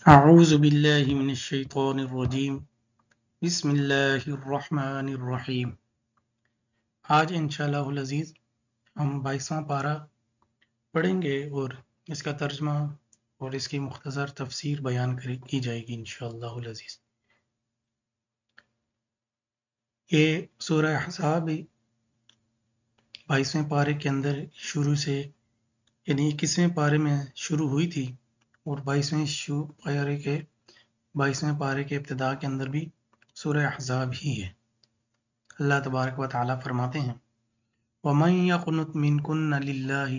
اعوذ باللہ من الشیطان الرجیم بسم اللہ الرحمن الرحیم۔ آج انشاءاللہ العزیز ہم 22واں پارہ پڑھیں گے اور اس کا ترجمہ اور اس کی مختصر تفسیر بیان کی جائے گی انشاءاللہ العزیز۔ یہ سورہ احزاب 22ویں پارے کے اندر شروع سے یعنی 21ویں پارے میں شروع ہوئی تھی اور 22ویں پارے کے ابتدا کے اندر بھی سورہ احزاب ہی ہے۔ اللہ تبارک و تعالیٰ فرماتے ہیں وَمَن يَقْنُتْ مِنْكُنَّ لِلَّهِ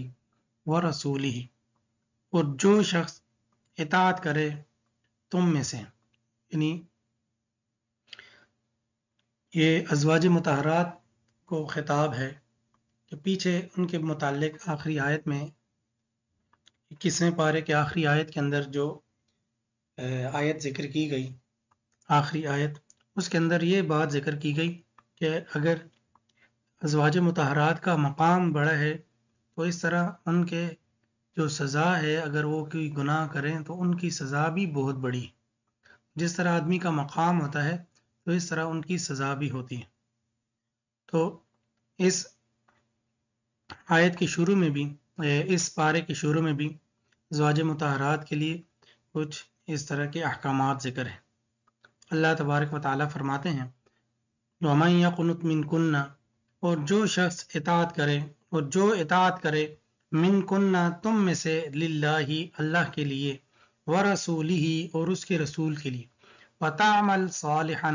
وَرَسُولِهِ، اور جو شخص اطاعت کرے تم میں سے، یعنی یہ ازواج مطہرات کو خطاب ہے کہ پیچھے ان کے متعلق آخری آیت میں 21ویں پارے کے آخری آیت کے اندر جو آیت ذکر کی گئی، آخری آیت، اس کے اندر یہ بات ذکر کی گئی کہ اگر ازواج مطہرات کا مقام بڑا ہے تو اس طرح ان کے جو سزا ہے، اگر وہ کوئی گناہ کریں تو ان کی سزا بھی بہت بڑی ہے۔ جس طرح آدمی کا مقام ہوتا ہے تو اس طرح ان کی سزا بھی ہوتی ہے۔ تو اس آیت کے شروع میں بھی، اس پارے کے شروع میں بھی ازواج مطہرات کے لیے کچھ اس طرح کے احکامات ذکر ہیں۔ اللہ تبارک و تعالیٰ فرماتے ہیں وَمَن يَقْنُتْ مِنْكُنَّ، اور جو شخص اطاعت کرے، اور جو اطاعت کرے منکن تم میں سے، للہ اللہ کے لیے، ورسولہ اور اس کے رسول کے لیے، وتعمل صالحا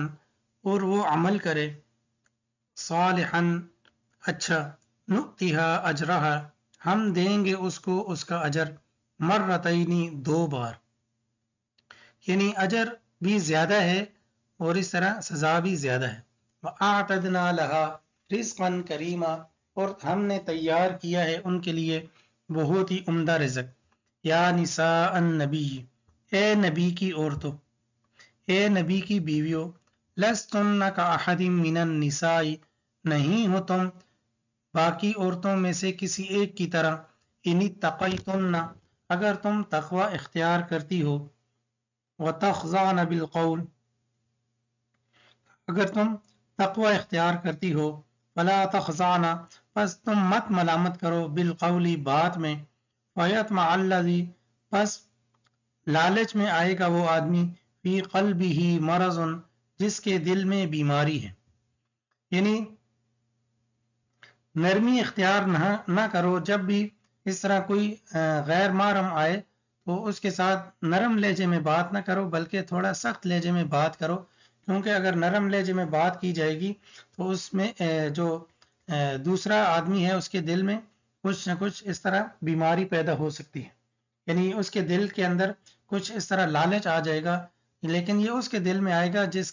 اور وہ عمل کرے صالحا اچھا، نؤتیہا اجرہا ہم دیں گے اس کو اس کا اجر، مرتینی 2 بار، یعنی اجر بھی زیادہ ہے اور اس طرح سزا بھی زیادہ ہے۔ وَأَعْتَدْنَا لَهَا رِزْقًا كَرِيمًا، اور ہم نے تیار کیا ہے ان کے لیے بہت ہی عمدہ رزق۔ یا نساء النبی، اے نبی کی عورتوں، اے نبی کی بیویوں، لستن کأحد من النساء، نہیں ہو تم باقی عورتوں میں سے کسی ایک کی طرح، ان اتقیتن اگر تم تقوی اختیار کرتی ہو، وتخضعن بالقول اگر تم تقوی اختیار کرتی ہو، فلا تخضعن پس تم مت ملامت کرو، بالقول بات میں، فیطمع الذی پس لالچ میں آئے گا وہ آدمی، فی قلبہ مرض جس کے دل میں بیماری ہے، یعنی نرمی اختیار نہ کرو، جب بھی اس طرح کوئی غیر محرم آئے تو اس کے ساتھ نرم لہجے میں بات نہ کرو بلکہ تھوڑا سخت لہجے میں بات کرو، کیونکہ اگر نرم لہجے میں بات کی جائے گی تو اس میں جو دوسرا آدمی ہے اس کے دل میں کچھ نہ کچھ اس طرح بیماری پیدا ہو سکتی ہے، یعنی اس کے دل کے اندر کچھ اس طرح لالچ آ جائے گا، لیکن یہ اس کے دل میں آئے گا جس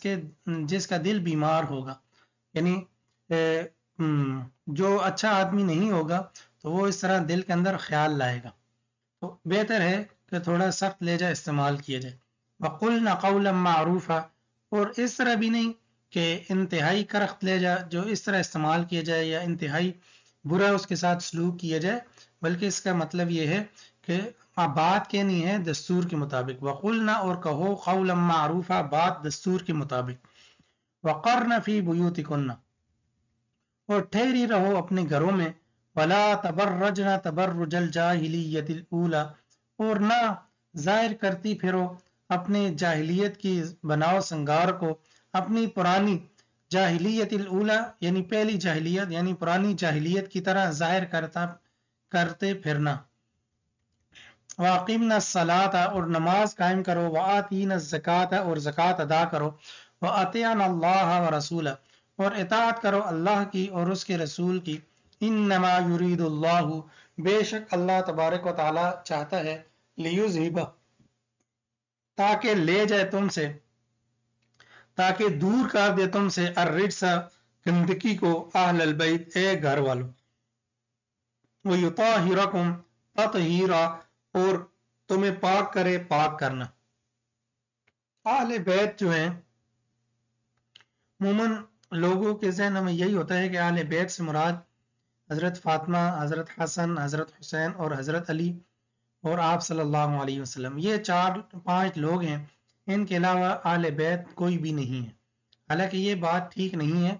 کا دل بیمار ہوگا، یعنی جو اچھا آدمی نہیں ہوگا تو وہ اس طرح دل کے اندر خیال لائے گا، تو بہتر ہے کہ تھوڑا سخت لہجہ استعمال کیا جائے۔ وَقُلْنَ قَوْلًا مَعْرُوفًا، اور اس طرح بھی نہیں کہ انتہائی کرخت لہجہ جو اس طرح استعمال کیا جائے یا انتہائی برا اس کے ساتھ سلوک کیا جائے، بلکہ اس کا مطلب یہ ہے کہ بات کہنی ہے دستور کے مطابق، وَقُلْنَا اور کہو قَوْلًا مَعْرُوفًا بات دستور کے مطابق، وَقَرْنَ فِي بُيُوتِكُنَّ اور ٹھہری رہو اپنے گھروں میں، وَلَا تَبَرَّجْنَ تَبَرُّجَ الْجَاهِلِيَّةِ الْأُولَى اور نہ ظاہر کرتی پھرو اپنے جاہلیت کی بناؤ سنگار کو، اپنی پرانی جاہلیت الاولی یعنی پہلی جاہلیت، یعنی پرانی جاہلیت کی طرح ظاہر کرتے پھرنا۔ وَأَقِمْنَا الصَّلَاةَ اور نماز قائم کرو، وَآتِينَا الزَّكَاةَ اور زکوٰۃ ادا کرو، وَأَطِیعْنَا اللَّهَ وَرَسُولَهُ اور اطاعت کرو اللہ کی اور اس کے رسول کی، انما یرید اللہ بے شک اللہ تبارک و تعالی چاہتا ہے، لیذہب تاکہ لے جائے تم سے، تاکہ دور کر دے تم سے، الرجس گندگی کو، اہل البیت اے گھر والوں، ویطہرکم تطہیرا اور تمہیں پاک کرے پاک کرنا۔ اہل بیت جو ہیں عموماً لوگوں کے ذہن میں یہی ہوتا ہے کہ اہل بیت سے مراد حضرت فاطمہ، حضرت حسن، حضرت حسین اور حضرت علی اور آپ صلی اللہ علیہ وسلم، یہ 4-5 لوگ ہیں، ان کے علاوہ اہل بیت کوئی بھی نہیں ہے۔ حالانکہ یہ بات ٹھیک نہیں ہے۔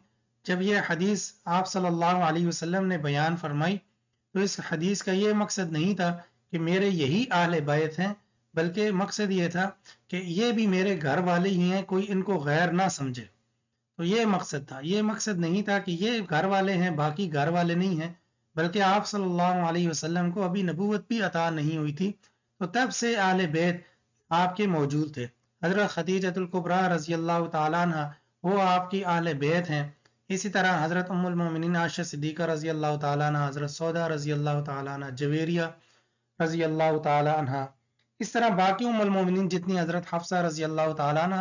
جب یہ حدیث آپ صلی اللہ علیہ وسلم نے بیان فرمائی تو اس حدیث کا یہ مقصد نہیں تھا کہ میرے یہی اہل بیت ہیں، بلکہ مقصد یہ تھا کہ یہ بھی میرے گھر والے ہی ہیں، کوئی ان کو غیر نہ سمجھے۔ تو یہ مقصد تھا، یہ مقصد نہیں تھا کہ یہ گھر والے ہیں باقی گھر والے نہیں ہیں، بلکہ آپ صلی اللہ علیہ وسلم کو ابھی نبوت بھی عطا نہیں ہوئی تھی، تو تب سے اہل بیت آپ کے موجود تھے۔ حضرت خدیجۃ الکبریٰ رضی اللہ تعالیٰ عنہ وہ آپ کی اہل بیت ہیں۔ اسی طرح حضرت ام المومنین عائشہ صدیقہ رضی اللہ تعالیٰ عنہ، حضرت سودا رضی اللہ تعالیٰ عنہ، جویریہ رضی اللہ تعالیٰ عنہ، اس طرح باقی ام المومنین جتنی، حضرت حفصہ رضی اللہ تعالیٰ عنہ،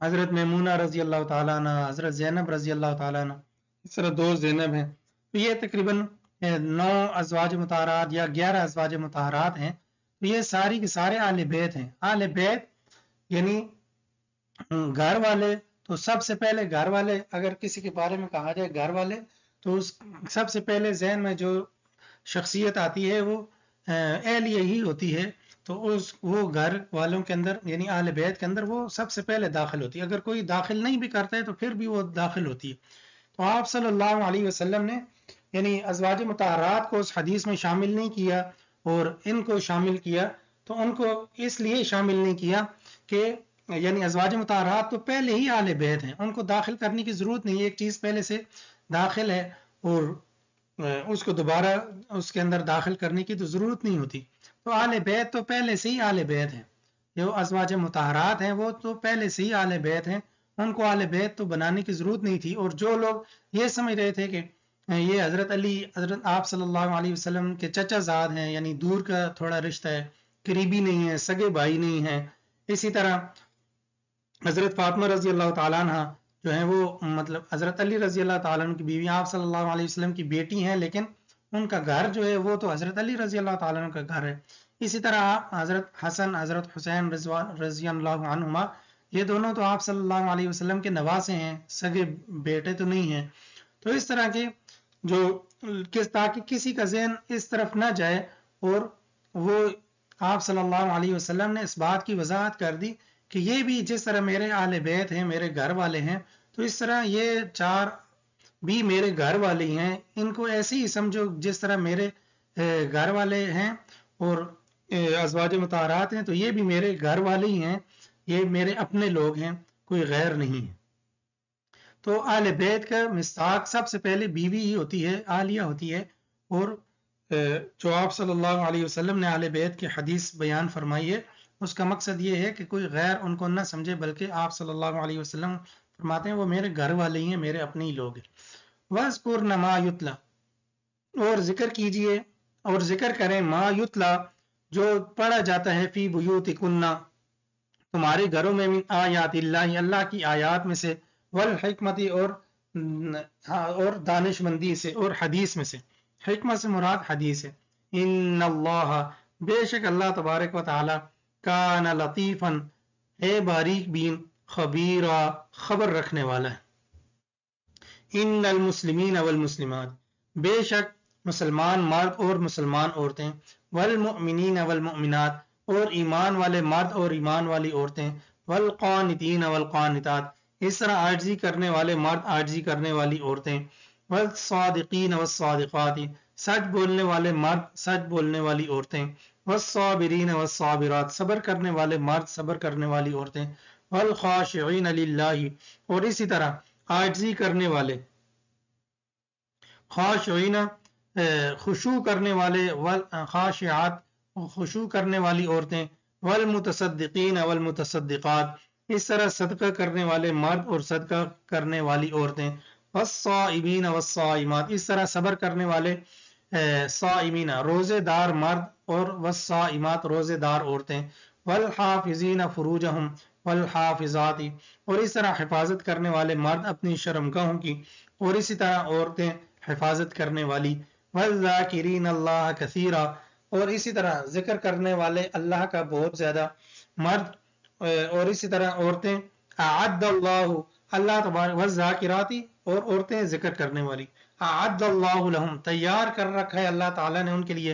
حضرت میمونہ رضی اللہ تعالیٰ عنہ، حضرت زینب رضی اللہ تعالیٰ عنہ، اس طرح 2 زینب ہیں۔ تو یہ تقریباً 9 ازواج مطہرات یا 11 ازواج مطہرات ہیں۔ تو یہ ساری کے سارے اہل بیت ہیں۔ اہل بیت یعنی گھر والے، تو سب سے پہلے گھر والے اگر کسی کے بارے میں کہا جائے گھر والے، تو سب سے پہلے ذہن میں جو شخصیت آتی ہے وہ اہلیہ ہی ہوتی ہے۔ تو وہ گھر والوں کے اندر یعنی اہل بیت کے اندر وہ سب سے پہلے داخل ہوتی ہے۔ اگر کوئی داخل نہیں بھی کرتا ہے تو پھر بھی وہ داخل ہوتی ہے۔ تو آپ صلی اللہ علیہ وسلم نے یعنی ازواج مطہرات کو اس حدیث میں شامل نہیں کیا اور ان کو شامل کیا، تو ان کو اس لیے شامل نہیں کیا کہ یعنی ازواج مطہرات تو پہلے ہی اہل بیت ہیں، ان کو داخل کرنے کی ضرورت نہیں ہے۔ ایک چیز پہلے سے داخل ہے اور اس کو دوبارہ اس کے اندر داخل کرنے کی تو ضرورت نہیں ہوتی۔ تو اہل بیت تو پہلے سے ہی اہل بیت ہیں، جو ازواج مطہرات ہیں وہ تو پہلے سے ہی اہل بیت ہیں، ان کو اہل بیت تو بنانے کی ضرورت نہیں تھی۔ اور جو لوگ یہ سمجھ رہے تھے کہ یہ حضرت علی، حضرت آپ صلی اللہ علیہ وسلم کے چچا زاد ہیں، یعنی دور کا تھوڑا رشتہ ہے، قریبی نہیں ہے، سگے بھائی نہیں ہیں۔ اسی طرح حضرت فاطمہ رضی اللہ تعالیٰ عنہ جو ہیں وہ مطلب حضرت علی رضی اللہ تعالیٰ عنہ کی بیوی، آپ صلی اللہ علیہ وسلم کی بیٹی ہیں، لیکن ان کا گھر جو ہے وہ تو حضرت علی رضی اللہ تعالیٰ عنہ کا گھر ہے۔ اسی طرح حضرت حسن، حضرت حسین رضی اللہ عنہما، یہ دونوں تو آپ صلی اللہ علیہ وسلم کے نواسے ہیں، سگے بیٹے تو نہیں ہیں۔ تو اس طرح کے جو تاکہ کسی کا ذہن اس طرف نہ جائے، اور وہ آپ صلی اللہ علیہ وسلم نے اس بات کی وضاحت کر دی کہ یہ بھی جس طرح میرے اہل بیت ہیں، میرے گھر والے ہیں، تو اس طرح یہ 4 بھی میرے گھر والے ہیں، ان کو ایسے ہی سمجھو جس طرح میرے گھر والے ہیں اور ازواج مطہرات ہیں، تو یہ بھی میرے گھر والے ہی ہیں، یہ میرے اپنے لوگ ہیں، کوئی غیر نہیں ہے۔ تو اہل بیت کا مصداق سب سے پہلے بیوی ہی ہوتی ہے، اہلیہ ہوتی ہے۔ اور جو آپ صلی اللہ علیہ وسلم نے اہل بیت کی حدیث بیان فرمائی ہے، اس کا مقصد یہ ہے کہ کوئی غیر ان کو نہ سمجھے، بلکہ آپ صلی اللہ علیہ وسلم فرماتے ہیں وہ میرے گھر والے ہی ہیں، میرے اپنے ہی لوگ ہیں۔ وَاذْكُرْنَ مَا يُتْلَى، اور ذکر کیجئے اور ذکر کریں ما یتلا، جو پڑھا جاتا ہے، فی بیوتکن، تمہارے گھروں میں، من آیات اللہ، اللہ کی آیات میں سے، والحکمت، اور دانش مندی سے، اور حدیث میں سے۔ حکمت سے مراد حدیث ہے۔ ان اللہ، بے شک اللہ تبارک و تعالی، کان لطیفا، ہے باریک بین، خبیرا، خبر رکھنے والا ہے۔ ان المسلمین والمسلمات، بے شک مسلمان مرد اور مسلمان عورتیں، والمؤمنین والمؤمنات، اور ایمان والے مرد اور ایمان والی عورتیں، والقانتین والقانتات، اس طرح عاجزی کرنے والے مرد، عاجزی کرنے والی عورتیں، والصادقین والصادقات، سچ بولنے والے مرد، سچ بولنے والی عورتیں، والصابرین والصابرات، صبر کرنے والے مرد، صبر کرنے والی عورتیں، والخاشعین للہ، اور اسی طرح عاجزی کرنے والے، خاشعین خشوع کرنے والے، خاشعات خشوع کرنے والی عورتیں، والمتصدقین والمتصدقات، اس طرح صدقہ کرنے والے مرد اور صدقہ کرنے والی عورتیں، والصائمین والصائمات، اس طرح صبر کرنے والے صائمین روزے دار مرد، اور والصائمات روزے دار عورتیں، والحافظین فروجہم والحافظات، اور اس طرح حفاظت کرنے والے مرد اپنی شرمگاہوں کی، اور اسی طرح عورتیں حفاظت کرنے والی، والذاکرین اللہ کثیرا، اور اسی طرح ذکر کرنے والے اللہ کا بہت زیادہ مرد، اور اسی طرح عورتیں، اعد اللہ، اللہ تبارک، والذاکراتی، اور عورتیں ذکر کرنے والی، اعد اللہ لہم، تیار کر رکھا ہے اللہ تعالیٰ نے ان کے لیے،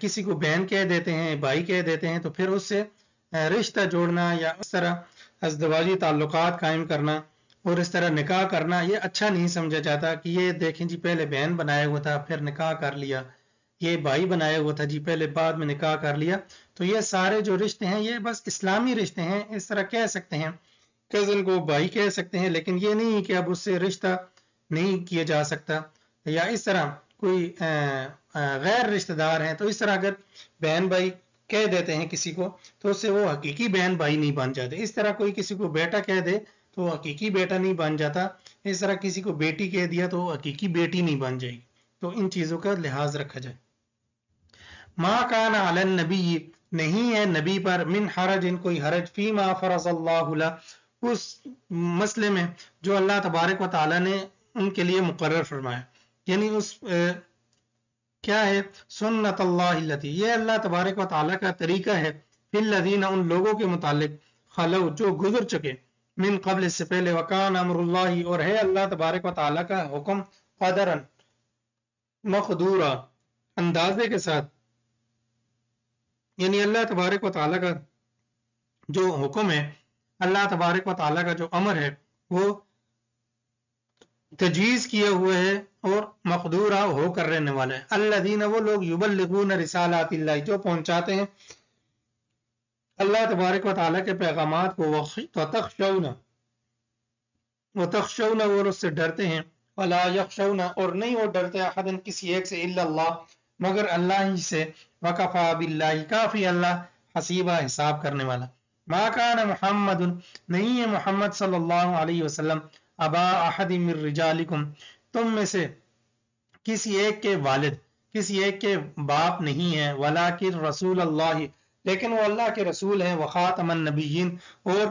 کسی کو بہن کہہ دیتے ہیں، بھائی کہہ دیتے ہیں، تو پھر اس سے رشتہ جوڑنا یا اس طرح ازدواجی تعلقات قائم کرنا اور اس طرح نکاح کرنا یہ اچھا نہیں سمجھا جاتا کہ یہ دیکھیں جی پہلے بہن بنایا ہوا تھا پھر نکاح کر لیا، یہ بھائی بنایا ہوا تھا جی پہلے بعد میں نکاح کر لیا. تو یہ سارے جو رشتے ہیں یہ بس اسلامی رشتے ہیں. اس طرح کہہ سکتے ہیں، کزن کو بھائی کہہ سکتے ہیں، لیکن یہ نہیں کہ اب اس سے رشتہ نہیں کیا جا سکتا. یا اس طرح کوئی غیر رشتہ دار ہیں تو اس طرح اگر بہن بھائی کہہ دیتے ہیں کسی کو تو اس سے وہ حقیقی بہن بھائی نہیں بن جاتے. اس طرح کوئی کسی کو بیٹا کہہ دے تو وہ حقیقی بیٹا نہیں بن جاتا. اس طرح کسی کو بیٹی کہہ دیا تو وہ حقیقی بیٹی نہیں بن جائے گی. تو ان چیزوں کا لحاظ رکھا جائے. ما کان علی النبی، نہیں ہے نبی پر، من حرج، کوئی حرج، فیما فرض اللہ له، اس مسئلے میں جو اللہ تبارک و تعالی نے ان کے لیے مقرر فرمایا. یعنی اس کیا ہے، سنت اللہ التی، یہ اللہ تبارک و تعالی کا طریقہ ہے، فی الذین، ان لوگوں کے متعلق، خلو، جو گزر چکے، من قبل، اس سے پہلے، وکان امر اللہ، اور ہے اللہ تبارک و تعالی کا حکم، قدرا، مقدورا، اندازے کے ساتھ. یعنی اللہ تبارک و تعالی کا جو حکم ہے، اللہ تبارک و تعالی کا جو امر ہے وہ تجویز کیا ہوا ہے اور مقدورہ ہو کر رہنے والا ہے. الذین، وہ لوگ، یبلغون رسالات اللہ، جو پہنچاتے ہیں اللہ تبارک و تعالی کے پیغامات کو، وتخشون، اور اس سے ڈرتے ہیں، ولا یخشون، اور نہیں وہ ڈرتے، احد، کسی ایک سے، الا اللہ، مگر اللہ ہی سے، وکفی باللہ، کافی اللہ، حسیبہ، حساب کرنے والا. ما کان محمد، نہیں ہے محمد صلی اللہ علیہ وسلم، ابا احد من رجالکم، تم میں سے کسی ایک کے والد، کسی ایک کے باپ نہیں ہے، ولکن رسول اللہ، لیکن وہ اللہ کے رسول ہیں، وخاتم النبیین، اور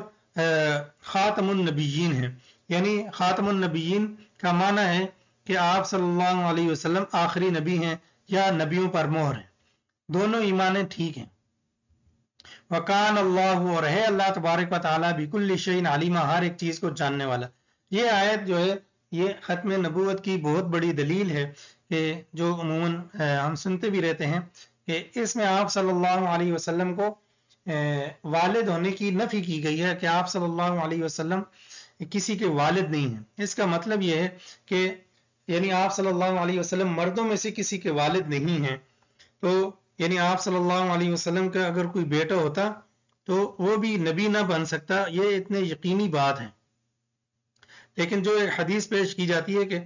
خاتم النبیین ہیں. یعنی خاتم النبیین کا معنی ہے کہ آپ صلی اللہ علیہ وسلم آخری نبی ہیں یا نبیوں پر مہر ہیں. دونوں ایمانیں ٹھیک ہیں. وکان اللہ، اور ہے اللہ تبارک و تعالیٰ، بکل شیء علیمہ، ہر ایک چیز کو جاننے والا. یہ آیت جو ہے یہ ختم نبوت کی بہت بڑی دلیل ہے کہ جو عموماً ہم سنتے بھی رہتے ہیں کہ اس میں آپ صلی اللہ علیہ وسلم کو والد ہونے کی نفی کی گئی ہے کہ آپ صلی اللہ علیہ وسلم کسی کے والد نہیں ہیں. اس کا مطلب یہ ہے کہ یعنی آپ صلی اللہ علیہ وسلم مردوں میں سے کسی کے والد نہیں ہیں. تو یعنی آپ صلی اللہ علیہ وسلم کا اگر کوئی بیٹا ہوتا تو وہ بھی نبی نہ بن سکتا. یہ اتنے یقینی بات ہے. لیکن جو ایک حدیث پیش کی جاتی ہے کہ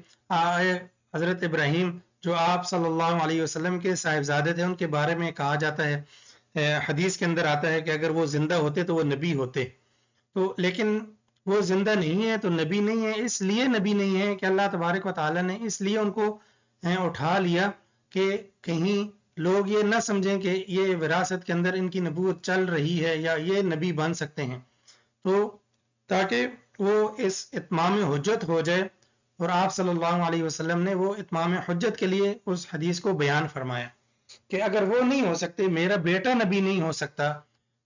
حضرت ابراہیم جو آپ صلی اللہ علیہ وسلم کے صاحبزادے تھے، ان کے بارے میں کہا جاتا ہے، حدیث کے اندر آتا ہے کہ اگر وہ زندہ ہوتے تو وہ نبی ہوتے. تو لیکن وہ زندہ نہیں ہے تو نبی نہیں ہے. اس لیے نبی نہیں ہے کہ اللہ تبارک و تعالیٰ نے اس لیے ان کو اٹھا لیا کہ کہیں لوگ یہ نہ سمجھیں کہ یہ وراثت کے اندر ان کی نبوت چل رہی ہے یا یہ نبی بن سکتے ہیں. تو تاکہ وہ اس اتمام حجت ہو جائے، اور آپ صلی اللہ علیہ وسلم نے وہ اتمام حجت کے لیے اس حدیث کو بیان فرمایا کہ اگر وہ نہیں ہو سکتے، میرا بیٹا نبی نہیں ہو سکتا،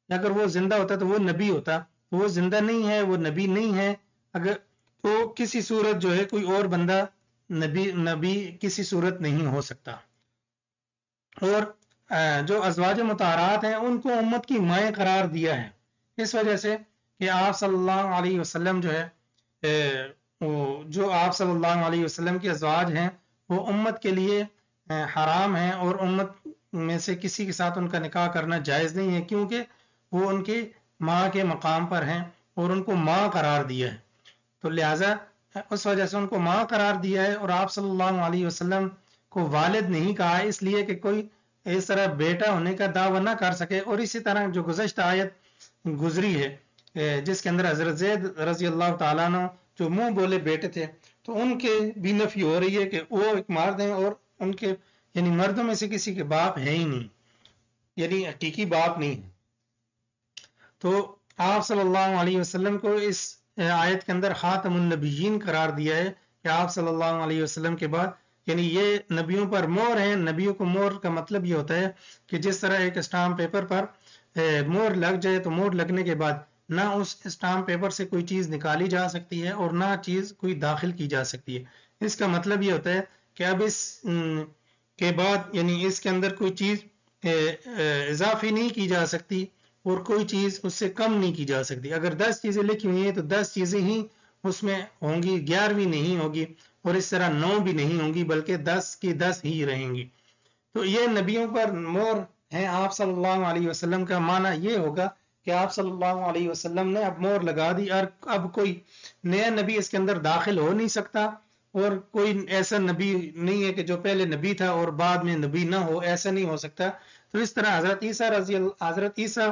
اگر وہ زندہ ہوتا تو وہ نبی ہوتا، وہ زندہ نہیں ہے، وہ نبی نہیں ہے. اگر تو کسی صورت جو ہے کوئی اور بندہ نبی کسی صورت نہیں ہو سکتا. اور جو ازواج مطہرات ہیں ان کو امت کی مائیں قرار دیا ہے، اس وجہ سے کہ آپ صلی اللہ علیہ وسلم جو ہے جو آپ صلی اللہ علیہ وسلم کے ازواج ہیں وہ امت کے لیے حرام ہیں، اور امت میں سے کسی کے ساتھ ان کا نکاح کرنا جائز نہیں ہے، کیونکہ وہ ان کی ماں کے مقام پر ہیں اور ان کو ماں قرار دیا ہے. تو لہٰذا اس وجہ سے ان کو ماں قرار دیا ہے، اور آپ صلی اللہ علیہ وسلم کو والد نہیں کہا، اس لیے کہ کوئی اس طرح بیٹا ہونے کا دعویٰ نہ کر سکے. اور اسی طرح جو گزشتہ آیت گزری ہے جس کے اندر حضرت زید رضی اللہ تعالیٰ عنہ جو منہ بولے بیٹے تھے، تو ان کے بھی نفی ہو رہی ہے کہ وہ ایک مرد ہیں اور ان کے یعنی مردوں میں سے کسی کے باپ ہے ہی نہیں، یعنی حقیقی باپ نہیں ہے. تو آپ صلی اللہ علیہ وسلم کو اس آیت کے اندر خاتم النبیین قرار دیا ہے کہ آپ صلی اللہ علیہ وسلم کے بعد یعنی یہ نبیوں پر مہر ہیں. نبیوں کو مہر کا مطلب یہ ہوتا ہے کہ جس طرح ایک اسٹامپ پیپر پر مہر لگ جائے تو مہر لگنے کے بعد نہ اس اسٹامپ پیپر سے کوئی چیز نکالی جا سکتی ہے اور نہ چیز کوئی داخل کی جا سکتی ہے. اس کا مطلب یہ ہوتا ہے کہ اب اس کے بعد یعنی اس کے اندر کوئی چیز اضافی نہیں کی جا سکتی اور کوئی چیز اس سے کم نہیں کی جا سکتی. اگر 10 چیزیں لکھی ہوئی ہیں تو 10 چیزیں ہی اس میں ہوں گی، 11ویں نہیں ہوگی، اور اس طرح 9 بھی نہیں ہوں گی، بلکہ 10 کی 10 ہی رہیں گی. تو یہ نبیوں پر مور ہیں. آپ صلی اللہ علیہ وسلم کا معنی یہ ہوگا کہ آپ صلی اللہ علیہ وسلم نے اب مور لگا دی، اور اب کوئی نیا نبی اس کے اندر داخل ہو نہیں سکتا، اور کوئی ایسا نبی نہیں ہے کہ جو پہلے نبی تھا اور بعد میں نبی نہ ہو، ایسا نہیں ہو سکتا. تو اس طرح حضرت عیسیٰ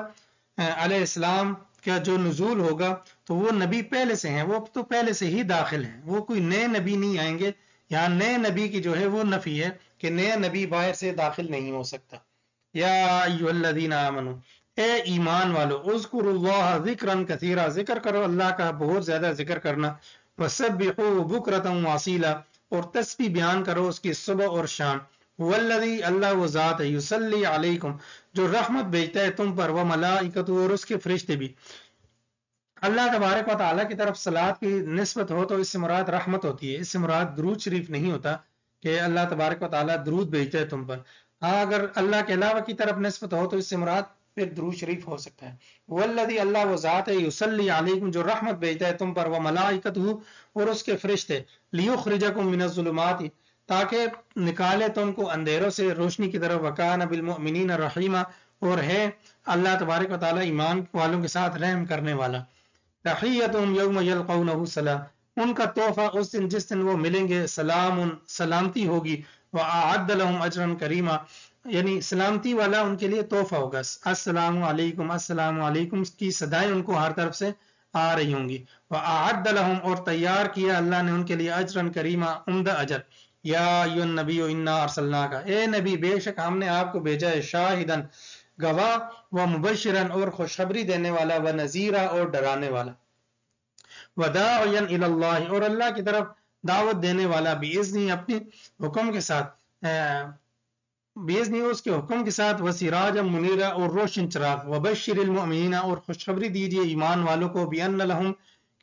علیہ السلام کا جو نزول ہوگا تو وہ نبی پہلے سے ہیں، وہ تو پہلے سے ہی داخل ہیں، وہ کوئی نئے نبی نہیں آئیں گے. یہاں نئے نبی کی جو ہے وہ نفی ہے کہ نیا نبی باہر سے داخل نہیں ہو سکتا. یا ایھا الذین آمنوا، اے ایمان والو، اذکروا اللہ ذکرا کثیرا، ذکر کرو اللہ کا بہت زیادہ ذکر کرنا. وسبحوہ بکرۃ واصیلا، اور تسبیح بیان کرو اس کی صبح اور شام. والذی، اللہ وہ ذات ہے، یصلی علیکم، جو رحمت بھیجتا ہے تم پر، وملائکتہ، اور اس کے فرشتے بھی. اللہ تبارک و تعالیٰ کی طرف صلات کی نسبت ہو تو اس سے مراد رحمت ہوتی ہے، اس سے مراد درود شریف نہیں ہوتا کہ اللہ تبارک و تعالیٰ درود بھیجتا ہے تم پر. ہاں اگر اللہ کے علاوہ کی طرف نسبت ہو تو اس سے مراد پھر درود شریف ہو سکتا ہے. والذی، اللہ وہ ذات ہے، یصلی علیکم، جو رحمت بھیجتا ہے تم پر، وملائکتہ، اور اس کے فرشتے، لیخرجکم من الظلمات، تاکہ نکالے تم کو اندھیروں سے روشنی کی طرف. وکان بالمؤمنین رحیما، اور ہے اللہ تبارک و تعالیٰ ایمان والوں کے ساتھ رحم کرنے والا. تحیتہم یوم یلقونہ سلام، ان کا تحفہ اس دن جس دن وہ ملیں گے سلام، سلامتی ہوگی. وَأَعَدَّ لَهُمْ أَجْرًا كَرِيمًا، یعنی سلامتی والا ان کے لیے تحفہ ہوگا. السلام علیکم، السلام علیکم کی صدائیں ان کو ہر طرف سے آ رہی ہوں گی. وَأَعَدَّ لَهُمْ، اور تیار کیا اللہ نے ان کے لیے اجرًا کریما، عمدہ اجر. یا ایھا النبی انا ارسلناک، اے نبی بے شک ہم نے آپ کو بھیجا ہے، شاہدن، گواہ، و مبشرن، اور خوشخبری دینے والا، و نذیرا، اور ڈرانے والا. وداعیا الی اللہ، اور اللہ کی طرف دعوت دینے والا، باذنہ، اپنے حکم کے ساتھ، باذنہ اس کے حکم کے ساتھ، وسراجا منیرا، اور روشن چراغ. وبشر المؤمنین، اور خوشخبری دیجیے ایمان والوں کو، بان لہم،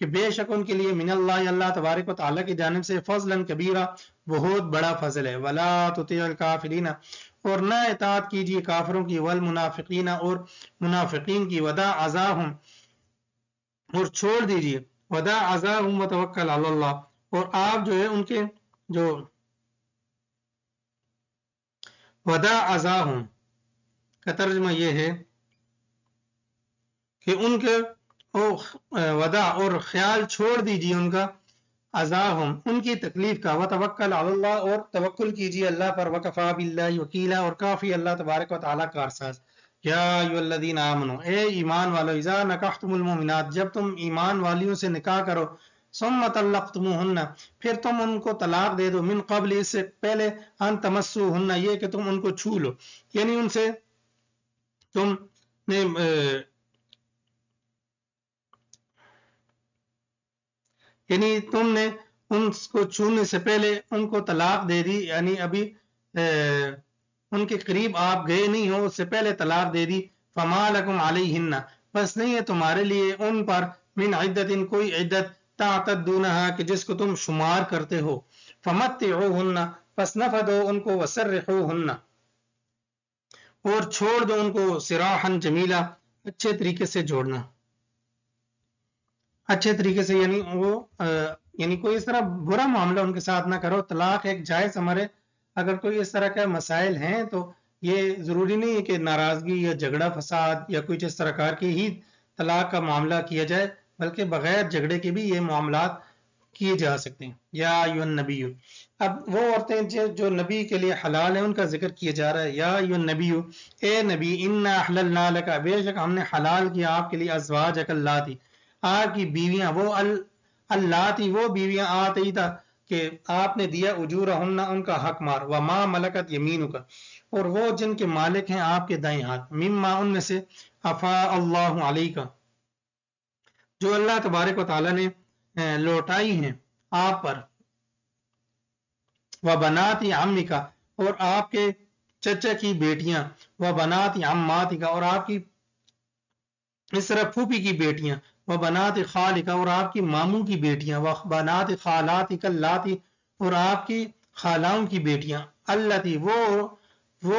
کہ بے شک ان کے لیے، من اللہ، اللہ تبارک و تعالیٰ کی جانب سے، فضلا کبیرا، بہت بڑا فضل ہے. ولا تطیع الکافرین، اور نہ اطاعت کیجیے کافروں کی، والمنافقین، اور منافقین کی. ودع اذاہم، اور چھوڑ دیجیے، ودع اذاہم وتوکل علی اللہ، اور آپ جو ہے ان کے جو ودع اذاہم کا ترجمہ یہ ہے کہ ان کے ودع، اور خیال چھوڑ دیجیے ان کا، اذاہم، ان کی تکلیف کا. وتوکل علی اللہ، اور توکل کیجیے اللہ پر. وکفی باللہ وکیلا، اور کافی اللہ تبارک و تعالیٰ کارساز. یا ایھا الذین آمنوا، اے ایمان والو، اذا نکحتم المؤمنات، جب تم ایمان والیوں سے نکاح کرو، ثم طلقتموہن، پھر تم ان کو طلاق دے دو، من قبل، اس سے پہلے، ان تمسوہن، یہ کہ تم ان کو چھو لو، یعنی ان سے تم نے یعنی تم نے ان کو چھونے سے پہلے ان کو طلاق دے دی، یعنی ابھی ان کے قریب آپ گئے نہیں ہو، اس سے پہلے طلاق دے دی. فما لکم علیہن، بس نہیں ہے تمہارے لیے ان پر، من عدت، کوئی عدت، تعتدونہا، کہ جس کو تم شمار کرتے ہو. فمتعوہن، پس نفع دو ان کو، وسرحوہن، اور چھوڑ دو ان کو، سراحا جمیلا، اچھے طریقے سے جوڑنا، اچھے طریقے سے، یعنی وہ یعنی کوئی اس طرح برا معاملہ ان کے ساتھ نہ کرو. طلاق ایک جائز ہمارے، اگر کوئی اس طرح کا مسائل ہیں تو یہ ضروری نہیں ہے کہ ناراضگی یا جھگڑا فساد یا کوئی اس طرح کار کی ہی طلاق کا معاملہ کیا جائے، بلکہ بغیر جھگڑے کے بھی یہ معاملات کیے جا سکتے ہیں. یا ایھا النبی، اب وہ عورتیں جو نبی کے لیے حلال ہیں ان کا ذکر کیا جا رہا ہے. یا ایھا النبی، اے نبی، انا احللنا لک، بے شک ہم نے حلال کیا آپ کے لیے، ازواجک اللاتی، آپ کی بیویاں، وہ اللاتی، وہ بیویاں، آتیتا، کہ آپ نے دیا، اجورہن، ان کا حق مار. وما ملکت یمینک، اور وہ جن کے مالک ہیں آپ کے دائیں ہاتھ، مما، ان میں سے، افاء اللہ علیک، جو اللہ تبارک و تعالیٰ نے لوٹائی ہیں آپ پر. وبنات عمک، اور آپ کے چچا کی بیٹیاں. وبنات عماتک، اور آپ کی اس طرح پھوپھی کی بیٹیاں. وبنات خالک، اور آپ کی ماموں کی بیٹیاں. وبنات خالاتک اللاتی، اور آپ کی خالاؤں کی بیٹیاں. اللاتی، وہ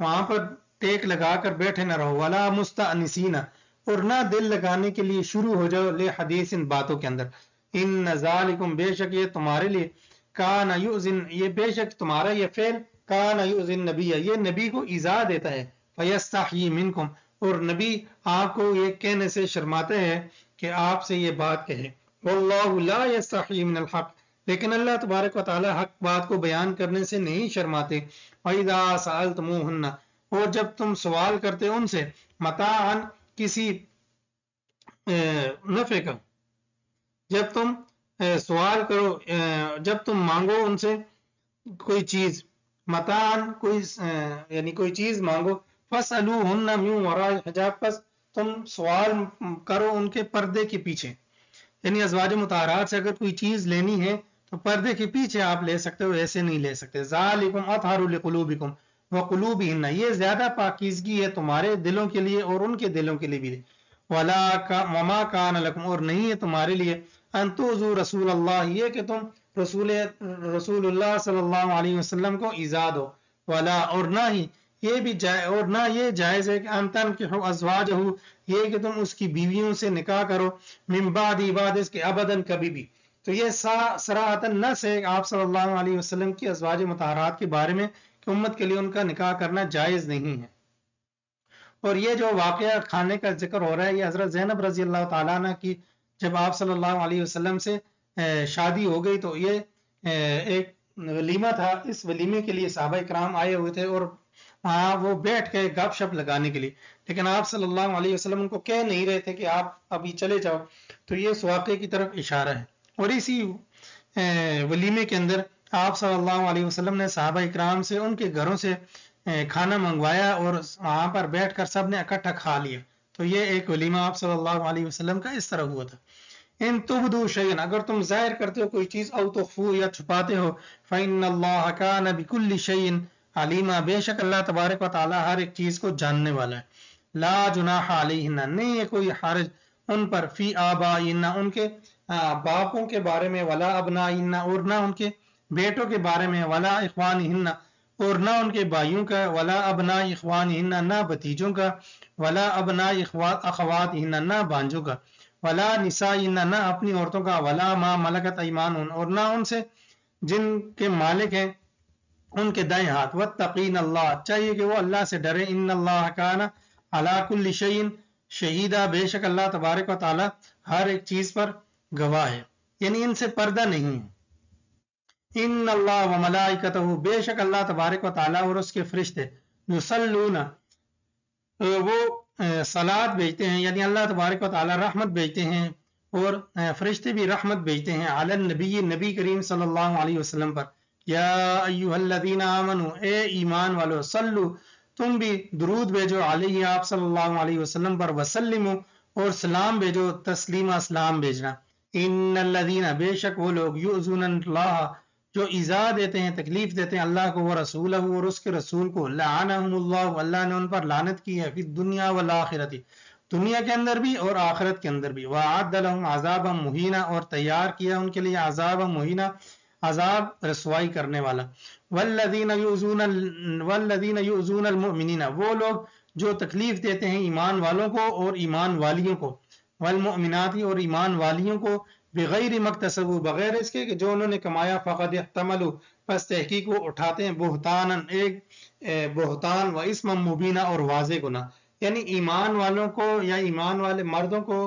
وہاں پر ٹیک لگا کر بیٹھے نہ رہو، ولا مستأنسین، اور نہ دل لگانے کے لیے شروع ہو جاؤ لے حدیث ان باتوں کے اندر، ان ذالکم بے شک یہ تمہارے لیے، کان یؤذن یہ بے شک تمہارا یہ فعل، کان یؤذن نبی یہ نبی کو ایذا دیتا ہے، فیستحیی منکم اور نبی آپ کو یہ کہنے سے شرماتے ہیں کہ آپ سے یہ بات کہے، واللہ لا یستحیی من الحق لیکن اللہ تبارک و تعالی حق بات کو بیان کرنے سے نہیں شرماتے، وَإِذَا سَأَلْتُمُوهُنَّ اور جب تم سوال کرتے ان سے، متاعن کسی نفع کا، جب تم سوال کرو جب تم مانگو ان سے کوئی چیز، متاعن کوئی یعنی کوئی چیز مانگو، فَاسْأَلُوهُنَّ مِنْ وَرَاءِ حجاب پس تم سوال کرو ان کے پردے کے پیچھے، یعنی ازواج مطہرات سے اگر کوئی چیز لینی ہے تو پردے کے پیچھے آپ لے سکتے ہو، ایسے نہیں لے سکتے، ذالکم اطہر لقلوبکم وقلوبہن یہ زیادہ پاکیزگی ہے تمہارے دلوں کے لیے اور ان کے دلوں کے لیے بھی، وما کان لکم اور نہیں ہے تمہارے لیے، ان تؤذوا رسول اللہ یہ کہ تم رسول اللہ صلی اللہ علیہ وسلم کو ایذا دو، ولا اور نہ ہی یہ بھی اور نہ یہ جائز ہے کہ ان تنکحوا ازواجہ یہ کہ تم اس کی بیویوں سے نکاح کرو، من بعد اس کے ابداً کبھی بھی، تو یہ صراحتاً نص ہے آپ صلی اللہ علیہ وسلم کی ازواج مطہرات کے بارے میں کہ امت کے لیے ان کا نکاح کرنا جائز نہیں ہے۔ اور یہ جو واقعہ کھانے کا ذکر ہو رہا ہے یہ حضرت زینب رضی اللہ تعالیٰ عنہ کی جب آپ صلی اللہ علیہ وسلم سے شادی ہو گئی تو یہ ایک ولیمہ تھا، اس ولیمے کے لیے صحابہ کرام آئے ہوئے تھے اور وہاں وہ بیٹھ گئے گپ شپ لگانے کے لیے، لیکن آپ صلی اللہ علیہ وسلم ان کو کہہ نہیں رہے تھے کہ آپ ابھی چلے جاؤ، تو یہ اس واقعے کی طرف اشارہ ہے۔ اور اسی ولیمے کے اندر آپ صلی اللہ علیہ وسلم نے صحابہ اکرام سے ان کے گھروں سے کھانا منگوایا اور وہاں پر بیٹھ کر سب نے اکٹھا کھا لیا، تو یہ ایک ولیمہ آپ صلی اللہ علیہ وسلم کا اس طرح ہوا تھا۔ ان تبدو شیئا اگر تم ظاہر کرتے ہو کوئی چیز، او تخفو یا چھپاتے ہو، فإن اللہ کان بکل شیء علیما بے شک اللہ تبارک و تعالی ہر ایک چیز کو جاننے والا ہے، لا جناح علیہن نہیں ہے کوئی حرج ان پر، فی آبائہن ان کے باپوں کے بارے میں، ولا ابنائہن اور نہ ان کے بیٹوں کے بارے میں، ولا اخوانہن اور نہ ان کے بھائیوں کا، ولا ابناء اخوانہن نہ بھتیجوں کا، ولا ابناء اخواتہن نہ بھانجوں کا، ولا نسائہن نہ اپنی عورتوں کا، ولا ما ملکت ایمانہن اور نہ ان سے جن کے مالک ہیں ان کے دائیں ہاتھ، واتقین اللہ چاہیے کہ وہ اللہ سے ڈرے، ان اللہ کان علی کل شیء شہیدہ بے شک اللہ تبارک و تعالی ہر ایک چیز پر گواہ ہے، یعنی ان سے پردہ نہیں ہے۔ ان اللہ و ملائکتہ بے شک اللہ تبارک و تعالی اور اس کے فرشتے، یصلون وہ صلات بھیجتے ہیں، یعنی اللہ تبارک و تعالی رحمت بھیجتے ہیں اور فرشتے بھی رحمت بھیجتے ہیں، علی النبی نبی کریم صلی اللہ علیہ وسلم پر، یا ایھا الذین آمنوا اے ایمان والو، صلو تم بھی درود بھیجو علیہ آپ صلی اللہ علیہ وسلم پر، وسلموا اور سلام بھیجو، تسلیمہ سلام بھیجنا، ان الذین بے شک وہ لوگ، یؤذون اللہ جو ایذا دیتے ہیں تکلیف دیتے ہیں اللہ کو، وہ رسولہ اور اس کے رسول کو، لعنہم اللہ اللہ نے ان پر لعنت کی ہے، فی الدنیا والآخرۃ دنیا کے اندر بھی اور آخرت کے اندر بھی، وأعد لهم عذابا مہینا اور تیار کیا ان کے لیے عذابا مہینا عذاب رسوائی کرنے والا، والذین یؤذون المؤمنین وہ لوگ جو تکلیف دیتے ہیں ایمان والوں کو اور ایمان والیوں کو، والمؤمنات اور ایمان والیوں کو، بغیر مکتسبوا بغیر اس کے کہ جو انہوں نے کمایا، فقد احتملوا پس تحقیق وہ اٹھاتے ہیں، بہتانا ایک بہتان، و اسم مبینہ اور واضح گناہ، یعنی ایمان والوں کو یا ایمان والے مردوں کو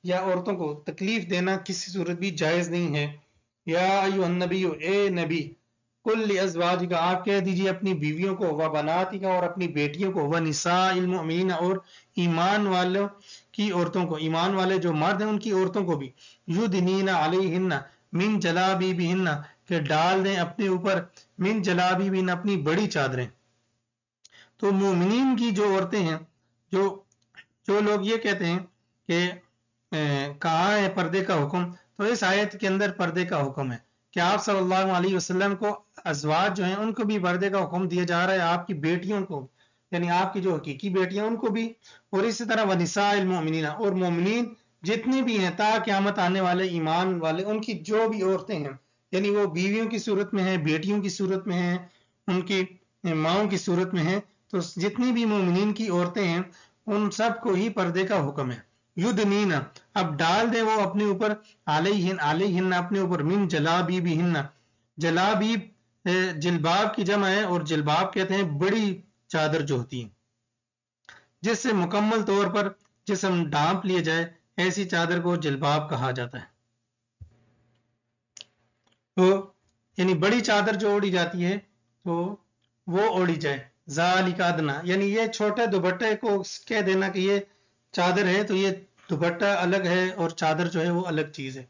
یا عورتوں کو تکلیف دینا کسی صورت بھی جائز نہیں ہے۔ یا ایھا النبی اے نبی، کل لازواجک آپ کہہ دیجیے اپنی بیویوں کو، و بناتک اور اپنی بیٹیوں کو، و نساء المؤمنین اور ایمان والوں کی عورتوں کو، ایمان والے جو مرد ہیں ان کی عورتوں کو بھی، یدنین علیہن من جلابیبہن کہ ڈال دیں اپنے اوپر، من جلابیبہن اپنی بڑی چادریں۔ تو مومنین کی جو عورتیں ہیں، جو لوگ یہ کہتے ہیں کہ کہاں ہے پردے کا حکم، تو اس آیت کے اندر پردے کا حکم ہے کہ آپ صلی اللہ علیہ وسلم کو ازواج جو ہیں ان کو بھی پردے کا حکم دیا جا رہا ہے، آپ کی بیٹیوں کو یعنی آپ کی جو حقیقی بیٹیاں ان کو بھی، اور اسی طرح ونساء المؤمنین اور مومنین جتنی بھی ہیں تا قیامت آنے والے ایمان والے ان کی جو بھی عورتیں ہیں، یعنی وہ بیویوں کی صورت میں ہیں، بیٹیوں کی صورت میں ہیں، ان کی ماؤں کی صورت میں ہیں، تو جتنی بھی مومنین کی عورتیں ہیں ان سب کو ہی پردے کا حکم ہے. یدنین، اب ڈال دیں وہ اپنے اوپر، علیہن اپنے اوپر، من جلابیبہن، جلابیب جلباب کی جمع ہے، اور جلباب کہتے ہیں بڑی چادر جو ہوتی ہے جس سے مکمل طور پر جسم ڈھانپ لیا جائے، ایسی چادر کو جلباب کہا جاتا ہے. تو یعنی بڑی چادر جو اوڑی جاتی ہے تو وہ اوڑی جائے. ذالک ادنا، یعنی یہ چھوٹے دوپٹے کو کہہ دینا کہ یہ چادر ہے تو یہ دوپٹہ الگ ہے اور چادر جو ہے وہ الگ چیز ہے.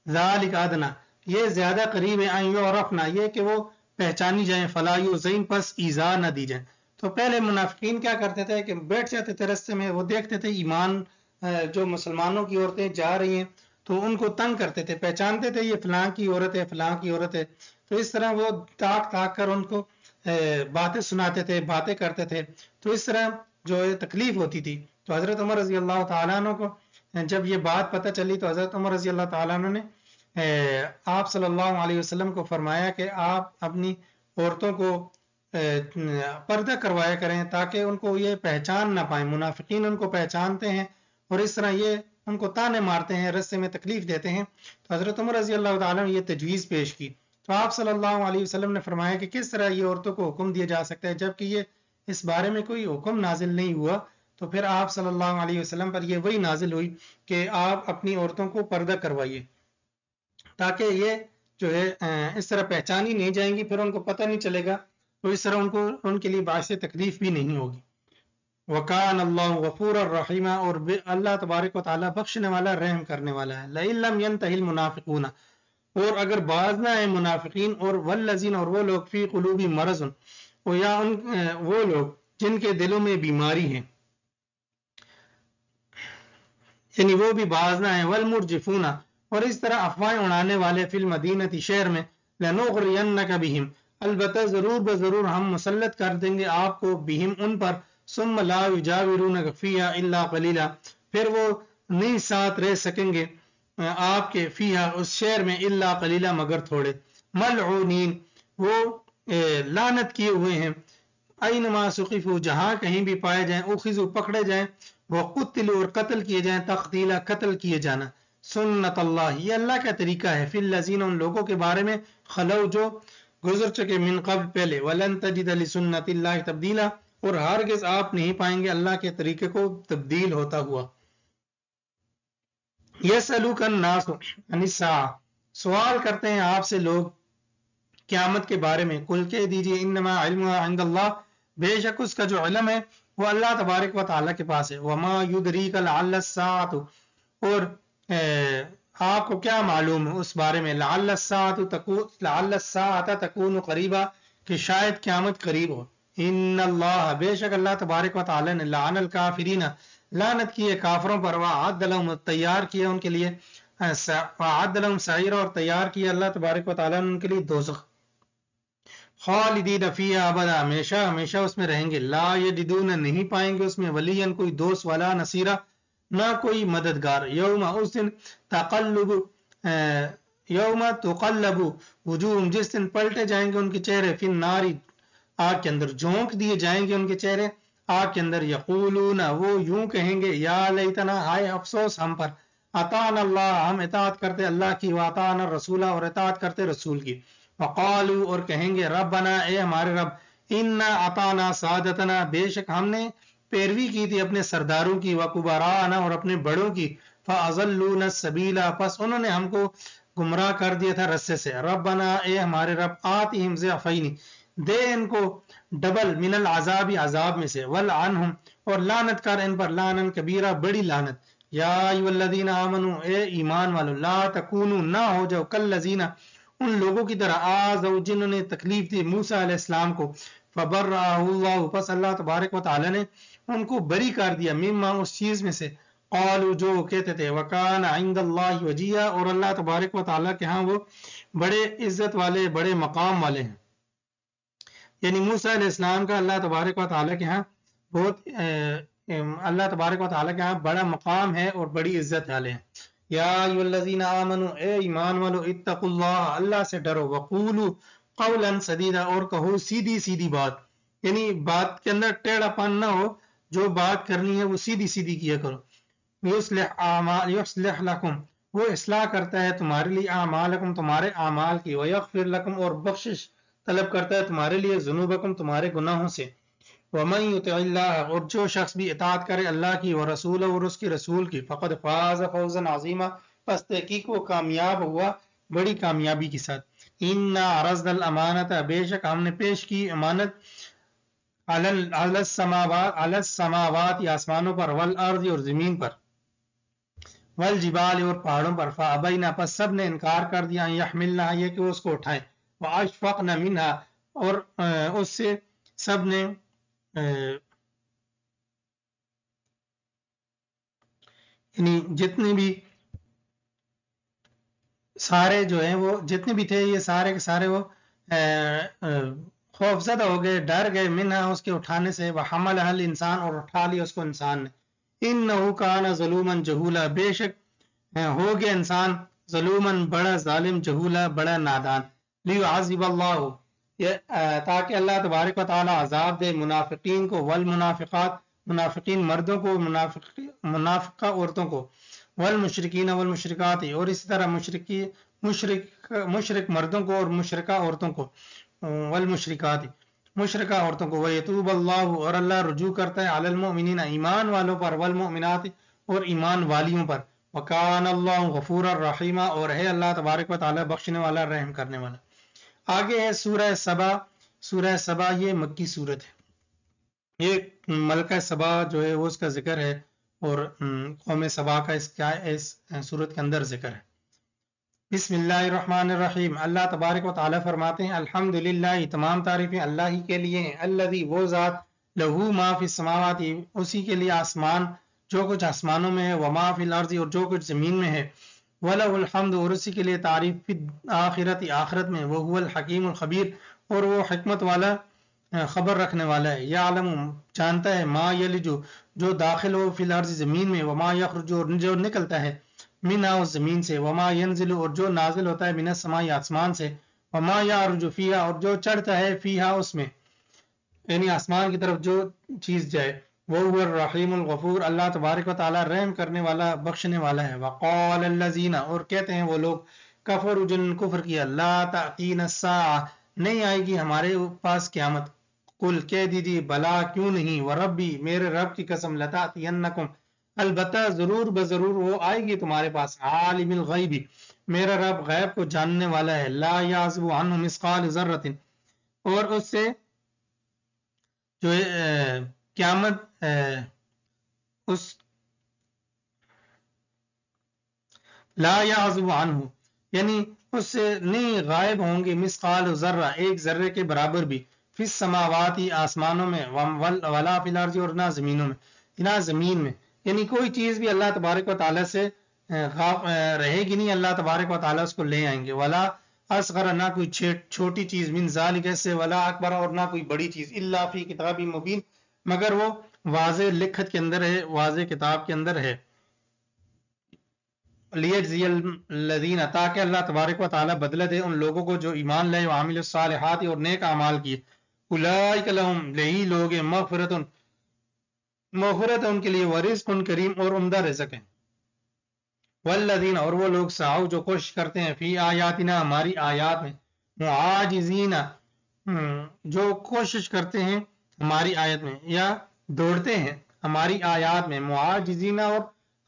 ذالک ادنا، یہ زیادہ قریب ہے، ان یعرفنا، یہ کہ وہ پہچانی جائیں، فلا یؤذین، پس ایذا نہ دی جائیں. تو پہلے منافقین کیا کرتے تھے کہ بیٹھ جاتے تھے رستے میں، وہ دیکھتے تھے ایمان جو مسلمانوں کی عورتیں جا رہی ہیں تو ان کو تنگ کرتے تھے، پہچانتے تھے یہ فلاں کی عورت ہے، فلاں کی عورت ہے، تو اس طرح وہ تاک تاک کر ان کو باتیں سناتے تھے، باتیں کرتے تھے. تو اس طرح جو تکلیف ہوتی تھی. تو حضرت عمر رضی اللہ تعالیٰ عنہ کو جب یہ بات پتہ چلی تو حضرت عمر رضی اللہ تعالیٰ عنہ نے آپ صلی اللہ علیہ وسلم کو فرمایا کہ آپ اپنی عورتوں کو پردہ کروایا کریں تاکہ ان کو یہ پہچان نہ پائیں. منافقین ان کو پہچانتے ہیں اور اس طرح یہ ان کو تانے مارتے ہیں، رستے میں تکلیف دیتے ہیں. تو حضرت عمر رضی اللہ تعالیٰ نے یہ تجویز پیش کی. تو آپ صلی اللہ علیہ وسلم نے فرمایا کہ کس طرح یہ عورتوں کو حکم دیا جا سکتا ہے جبکہ یہ اس بارے میں کوئی حکم نازل نہیں ہوا. تو پھر آپ صلی اللہ علیہ وسلم پر یہ وہی نازل ہوئی کہ آپ اپنی عورتوں کو پردہ کروائیے تاکہ یہ جو ہے اس طرح پہچانی نہیں جائیں گی، پھر ان کو پتہ نہیں چلے گا، تو اس طرح ان کے لیے باعث تکلیف بھی نہیں ہوگی. وَكَانَ اللَّهُ غَفُورًا رَحِيمًا، اور اللہ تبارک و تعالیٰ بخشنے والا، رحم کرنے والا ہے. لَئِن لَّمْ يَنْتَهِ الْمُنَافِقُونَ، اور اگر باز نہ آئے منافقین، اور والذین، اور وہ لوگ فی قلوبہم مرض، اور یا وہ لوگ جن کے دلوں میں بیماری ہے، یعنی وہ بھی باز نہ آئے، والمرجفون، اور اس طرح افواہیں اڑانے والے، فی المدینہ، شہر میں، لنغرینک بہم، البتہ ضرور بضرور ہم مسلط کر دیں گے آپ کو، بہم ان پر، ثم لا یجاورونک فیہا الا قلیلا، پھر وہ نہیں ساتھ رہ سکیں گے آپ کے، فیہا اس شہر میں، الا قلیلا مگر تھوڑے، ملعونین وہ لعنت کیے ہوئے ہیں، اینما ثقفوا جہاں کہیں بھی پائے جائیں، اخذوا پکڑے جائیں، وقتلوا اور قتل کیے جائیں، تقتیلا قتل کیے جانا. سنت اللہ، یہ اللہ کا طریقہ ہے، فی الذین ان لوگوں کے بارے میں، خلو جو گزر چکے، من قبل پہلے، ولن تجد لسنت اللہ تبدیلا، اور ہرگز آپ نہیں پائیں گے اللہ کے طریقے کو تبدیل ہوتا ہوا. یسألوک الناس عن الساعہ، سوال کرتے ہیں آپ سے لوگ قیامت کے بارے میں، قل کہہ دیجئے انما علمها عند اللہ، بے شک اس کا جو علم ہے وہ اللہ تبارک و تعالیٰ کے پاس ہے. وما یدریک لعل الساعۃ، اور آپ کو کیا معلوم ہے اس بارے میں، لعل الساعۃ تکون قریبا، کہ شاید قیامت قریب ہو. ان اللہ، بے شک اللہ تبارک و تعالیٰ نے، لعن الکافرین، لعنت کی ہے کافروں پر، وأعد لهم، تیار کیا ان کے لیے، وأعد لهم سعیرا، اور تیار کیا اللہ تبارک و تعالیٰ نے ان کے لیے دوزخ، خالدین فیہا ابدا، ہمیشہ ہمیشہ اس میں رہیں گے. لا یجدون، نہیں پائیں گے اس میں، ولیا کوئی دوست، ولا نصیرا، نہ کوئی مددگار. یوم، اس دن، یوم تقلب وجوہہم، جس دن پلٹے جائیں گے ان کے چہرے، فی النار، آگ کے اندر، جھونک دیے جائیں گے ان کے چہرے آگ کے اندر. یقولون، وہ یوں کہیں گے، یا لیتنا، ہائے افسوس ہم پر، اطعنا اللہ، ہم اطاعت کرتے اللہ کی، واطعنا الرسول، اور اطاعت کرتے رسول کی. وقالوا، اور کہیں گے، ربنا، اے ہمارے رب، انا اطعنا سادتنا، بے شک ہم نے پیروی کی تھی اپنے سرداروں کی، وکبراءنا، اور اپنے بڑوں کی، فاضلونا السبیل، پس انہوں نے ہم کو گمراہ کر دیا تھا رستے سے. ربنا، اے ہمارے رب، آتہم ضعفین، دے ان کو ڈبل، من العذاب، عذاب میں سے، ولعنہم، اور لعنت کر ان پر، لعنا کبیرہ، بڑی لعنت. یا ایھا الذین آمنوا، اے ایمان والو، لا تکونوا، نہ ہو جاؤ، کالذین، ان لوگوں کی طرح، آذوا، جنہوں نے تکلیف دی موسیٰ علیہ السلام کو، فبرأہ اللہ، پس اللہ تبارک و تعالی نے ان کو بری کر دیا، مما، اس چیز میں سے، قالوا، جو کہتے تھے، وکان عند اللہ وجیہا، اور اللہ تبارک و تعالیٰ کے ہاں وہ بڑے عزت والے، بڑے مقام والے ہیں. یعنی موسیٰ علیہ السلام کا اللہ تبارک و تعالیٰ کے ہاں بہت اللہ تبارک و تعالیٰ کے ہاں بڑا مقام ہے اور بڑی عزت والے ہیں. یا ایھا الذین آمنوا، اے ایمان والو، اتقوا اللہ، اللہ سے ڈرو، وقولوا قولا سدیدا، اور کہو سیدھی سیدھی بات. یعنی بات کے اندر ٹیڑھا پن نہ ہو، جو بات کرنی ہے وہ سیدھی سیدھی کیا کرو. یصلح لکم، وہ اصلاح کرتا ہے تمہارے لیے اعمالکم، تمہارے اعمال کی، ویغفر لکم، اور بخشش طلب کرتا ہے تمہارے لیے، ذنوبکم، تمہارے گناہوں سے. ومن یطع اللہ، اور جو شخص بھی اطاعت کرے اللہ کی ورسول اور اس کی رسول کی، فقد فاز فوزا عظیما، پس تحقیق وہ کامیاب ہوا بڑی کامیابی کے ساتھ. انا عرضنا الامانت، بے شک ہم نے پیش کی امانت، علی السماوات، یا آسمانوں پر، والارض، اور زمین پر، والجبال، اور پہاڑوں پر، فابینا، پس سب نے انکار کر دیا، یحملنہا، یہ کہ وہ اس کو اٹھائیں، واشفقن منہا، اور اس سے سب نے یعنی جتنے بھی سارے جو ہیں وہ جتنے بھی تھے یہ سارے کے سارے وہ خوف زدہ ہو گئے، ڈر گئے، منہا، اس کے اٹھانے سے، وحملہا الانسان، اور اٹھا لیا اس کو انسان نے. انہ کان ظلوما جہولا، بے شک ہو گیا انسان ظلومن، بڑا ظالم، جہولا، بڑا نادان. لیعذب اللہ، تاکہ اللہ تبارک و تعالی عذاب دے منافقین کو، والمنافقات، منافقین مردوں کو، منافقہ عورتوں کو، والمشرکین والمشرکات، اور اسی طرح مشرک مردوں کو اور مشرکہ عورتوں کو، والمشرکات، مشرکہ عورتوں کو. ویتوب اللہ، اور اللہ رجوع کرتا ہے، علی المؤمنین، ایمان والوں پر، والمؤمنات، اور ایمان والیوں پر. وکان اللہ غفورا رحیما، اور ہے اللہ تبارک و تعالی بخشنے والا، رحم کرنے والا. آگے ہے سورہ سبا. سورہ سبا یہ مکی صورت ہے. یہ ملکہ سبا جو ہے وہ اس کا ذکر ہے، اور قوم سبا کا اس صورت کے اندر ذکر ہے. بسم اللہ الرحمن الرحیم. اللہ تبارک و تعالی فرماتے ہیں الحمدللہ، تمام تعریفیں اللہ ہی کے لیے ہیں. الذی، وہ ذات، لہو ما فی السماوات، اسی کے لیے آسمان، جو کچھ آسمانوں میں ہے، وما فی الارض، اور جو کچھ زمین میں ہے، وَلَهُ الْحَمْدُ، اور اسی کے لیے تعریف، فی آخرت، آخرت میں، وَهُوَ الْحَکیم الْخَبِیر، اور وہ حکمت والا، خبر رکھنے والا ہے. یعلم، جانتا ہے، ما یلج، جو داخل ہو، فی الارض، زمین میں، وما یخرج، اور جو نکلتا ہے، منہا، اس زمین سے، وما ینزل، اور جو نازل ہوتا ہے، من السماء، آسمان سے، وما یعرج فیہا، اور جو چڑھتا ہے، فیہا، اس میں، یعنی آسمان کی طرف جو چیز جائے. وہ الرحیم الغفور، اللہ تبارک و تعالی رحم کرنے والا، بخشنے والا ہے. وقال الذین، اور کہتے ہیں وہ لوگ، کفروا، جن نے کفر کیا، لا تأتینا الساعہ، نہیں آئے گی ہمارے پاس قیامت. قل، کہہ دیجیے، بلا، کیوں نہیں، وربی، میرے رب کی قسم، لتأتینکم، البتہ ضرور بضرور وہ آئے گی تمہارے پاس. عالم الغیب، میرا رب غیب کو جاننے والا ہے. لا یعزب عنہ مثقال ذرۃ، اور اس سے جو قیامت اس لا یعزب عنہ، یعنی اس سے نہیں غائب ہوں گے، مثقال ذرہ، ایک ذرے کے برابر بھی، فی السماوات، آسمانوں میں، ولا فی الارض، اور نہ زمینوں میں، نہ زمین میں. یعنی کوئی چیز بھی اللہ تبارک و تعالی سے رہے گی نہیں، اللہ تبارک و تعالی اس کو لے آئیں گے. ولا اصغر، نہ کوئی چھوٹی چیز، من ذالک سے، ولا اکبر، اور نہ کوئی بڑی چیز، الا فی کتاب مبین، مگر وہ واضح لکھت کے اندر ہے، واضح کتاب کے اندر ہے. لیجزی الذین، تاکہ اللہ تبارک و تعالی بدلہ دے ان لوگوں کو جو ایمان لائے، وعملوا الصالحات، اور نیک اعمال کیے. اولئک لہم، یہی لوگ ہیں، مغفرت ان کے لیے، ورزق کریم، اور عمدہ رزق ہے. والذین، اور وہ لوگ، سعوا، جو کوشش کرتے ہیں، فی آیاتنا، ہماری آیات میں، معاجزین، جو کوشش کرتے ہیں ہماری آیت میں، یا دوڑتے ہیں ہماری آیات میں، معاجزین، اور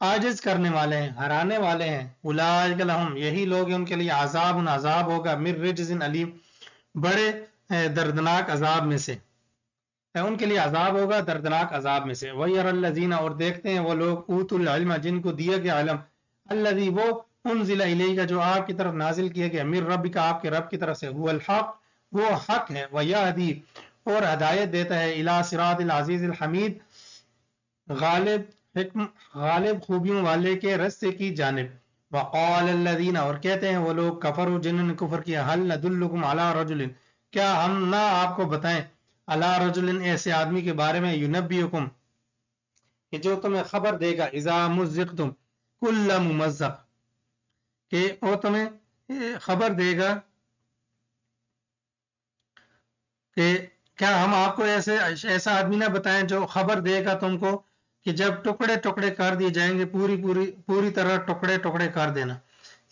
عاجز کرنے والے ہیں، ہرانے والے ہیں. اولئک لہم، یہی لوگ ہیں، ان کے لیے عذاب، عذاب ہوگا، من رجز علیم، بڑے دردناک عذاب میں سے، ان کے لیے عذاب ہوگا دردناک عذاب میں سے. وَيَرَى الَّذِينَ، اور دیکھتے ہیں وہ لوگ، اوتوا العلم، جن کو دیا گیا علم، الذی، وہ، انزل الیک، جو آپ کی طرف نازل کیا گیا، من ربک، آپ کے رب کی طرف سے، هو الحق، وہ حق ہے، ویہدی، اور ہدایت دیتا ہے، الی صراط العزیز الحمید، غالب خوبیوں والے کے رستے کی جانب. وقال الذین، اور کہتے ہیں وہ لوگ، کفروا، جنہوں نے کفر کیا، هل ندلکم علی رجل، کیا ہم نہ آپ کو بتائیں، علی رجل، ایسے آدمی کے بارے میں، ینبئکم، کہ جو تمہیں خبر دے گا، اذا مزقتم کل ممزق، کہ وہ تمہیں خبر دے گا کہ کیا ہم آپ کو ایسا آدمی نہ بتائیں جو خبر دے گا تم کو کہ جب ٹکڑے ٹکڑے کر دیے جائیں گے پوری طرح ٹکڑے ٹکڑے کر دینا.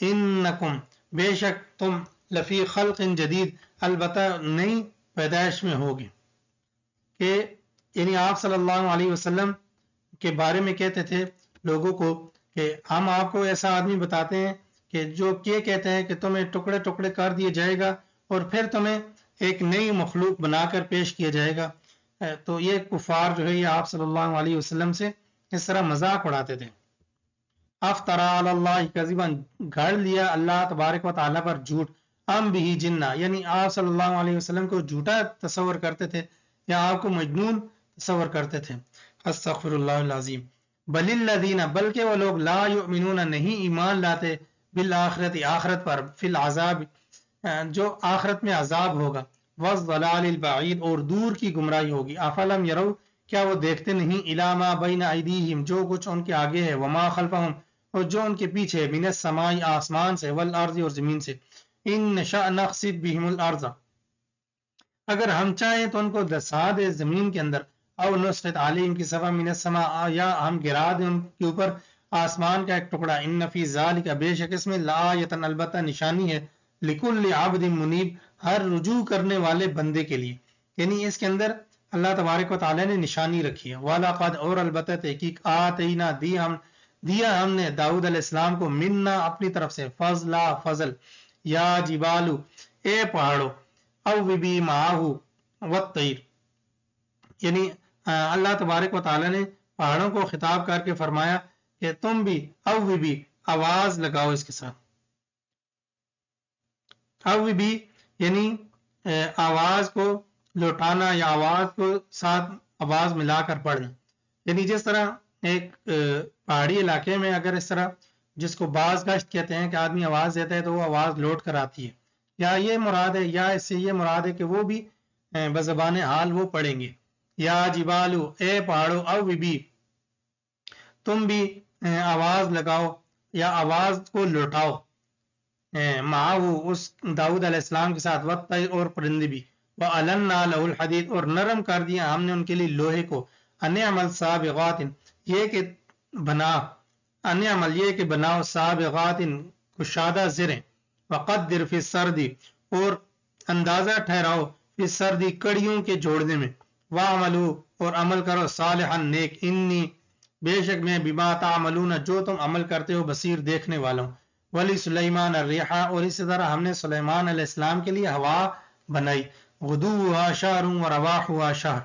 انکم بے شک تم لفی خلق جدید البتہ نئی پیدائش میں ہوگی. کہ یعنی آپ صلی اللہ علیہ وسلم کے بارے میں کہتے تھے لوگوں کو کہ ہم آپ کو ایسا آدمی بتاتے ہیں کہ جو یہ کہتے ہیں کہ تمہیں ٹکڑے ٹکڑے کر دیا جائے گا اور پھر تمہیں ایک نئی مخلوق بنا کر پیش کیا جائے گا. تو یہ کفار جو ہے یہ آپ صلی اللہ علیہ وسلم سے اس طرح مذاق اڑاتے تھے. افطرا علی اللہ کذبا گھڑ لیا اللہ تبارک و تعالیٰ پر جھوٹ. ام بھی جنہ یعنی آپ صلی اللہ علیہ وسلم کو جھوٹا تصور کرتے تھے یا آپ کو مجنون تصور کرتے تھے. استغفر اللہ العظیم. بل الذین بلکہ وہ لوگ لا یؤمنون نہیں ایمان لاتے بالآخرت آخرت پر فی العذاب جو آخرت میں عذاب ہوگا والضلال البعید اور دور کی گمراہی ہوگی. افلم یرو کیا وہ دیکھتے نہیں الی ما بین ایدیہم جو کچھ ان کے آگے ہے وما خلفہم اور جو ان کے پیچھے من السماء آسمان سے والارض اور زمین سے. ان نشأ نخسف بہم الارض اگر ہم چاہیں تو ان کو دسا دے زمین کے اندر او نسقط علیہم کسفا من السماء یا ہم گرا دیں ان کے اوپر آسمان کا ایک ٹکڑا. ان فی ذالک بے شک اس میں لآیۃ البتہ نشانی ہے لکل عبد منیب ہر رجوع کرنے والے بندے کے لیے. یعنی اس کے اندر اللہ تبارک و تعالی نے نشانی رکھی ہے. وَلَقَدْ اور البتہ تحقیق آتینا دیا ہم نے داؤد علیہ السلام کو منا اپنی طرف سے فضلا فضل. یا جبالو اے پہاڑو او بی معاہو والطیر یعنی اللہ تبارک و تعالی نے پہاڑوں کو خطاب کر کے فرمایا کہ تم بھی او بھی آواز لگاؤ اس کے ساتھ. او بھی یعنی آواز کو لوٹانا یا آواز کو ساتھ آواز ملا کر پڑھنا. یعنی جس طرح ایک پہاڑی علاقے میں اگر اس طرح جس کو باز گشت کہتے ہیں کہ آدمی آواز دیتا ہے تو وہ آواز لوٹ کر آتی ہے. یا یہ مراد ہے یا اس سے یہ مراد ہے کہ وہ بھی بزبان حال وہ پڑھیں گے. یا جبالو اے پہاڑو او بھی تم بھی آواز لگاؤ یا آواز کو لوٹاؤ معاہو اس داؤد علیہ السلام کے ساتھ والطیر اور پرندے بھی. وَأَلَنَّا لَهُ الْحَدِيدَ اور نرم کر دیا ہم نے ان کے لیے لوہے کو. اَنِعْمَلْ سَابِغَاتٍ یہ کہ بنا اَنِعْمَلْ یہ کہ بناؤ سابغاتٍ کشادہ زریں. وَقَدِّرْ فِي السَّرْدِ اور اندازہ ٹھہراؤ فی السَّرْدِ کڑیوں کے جوڑنے میں. وَعَمَلُوا اور عمل کرو صالحا نیک. انی بے شک میں بما تعملون جو تم عمل کرتے ہو بصیر دیکھنے والوں. ولی سلیمان الریح اور اسی طرح ہم نے سلیمان علیہ السلام کے لیے ہوا بنائی. غدوها شہر و رواحها شہر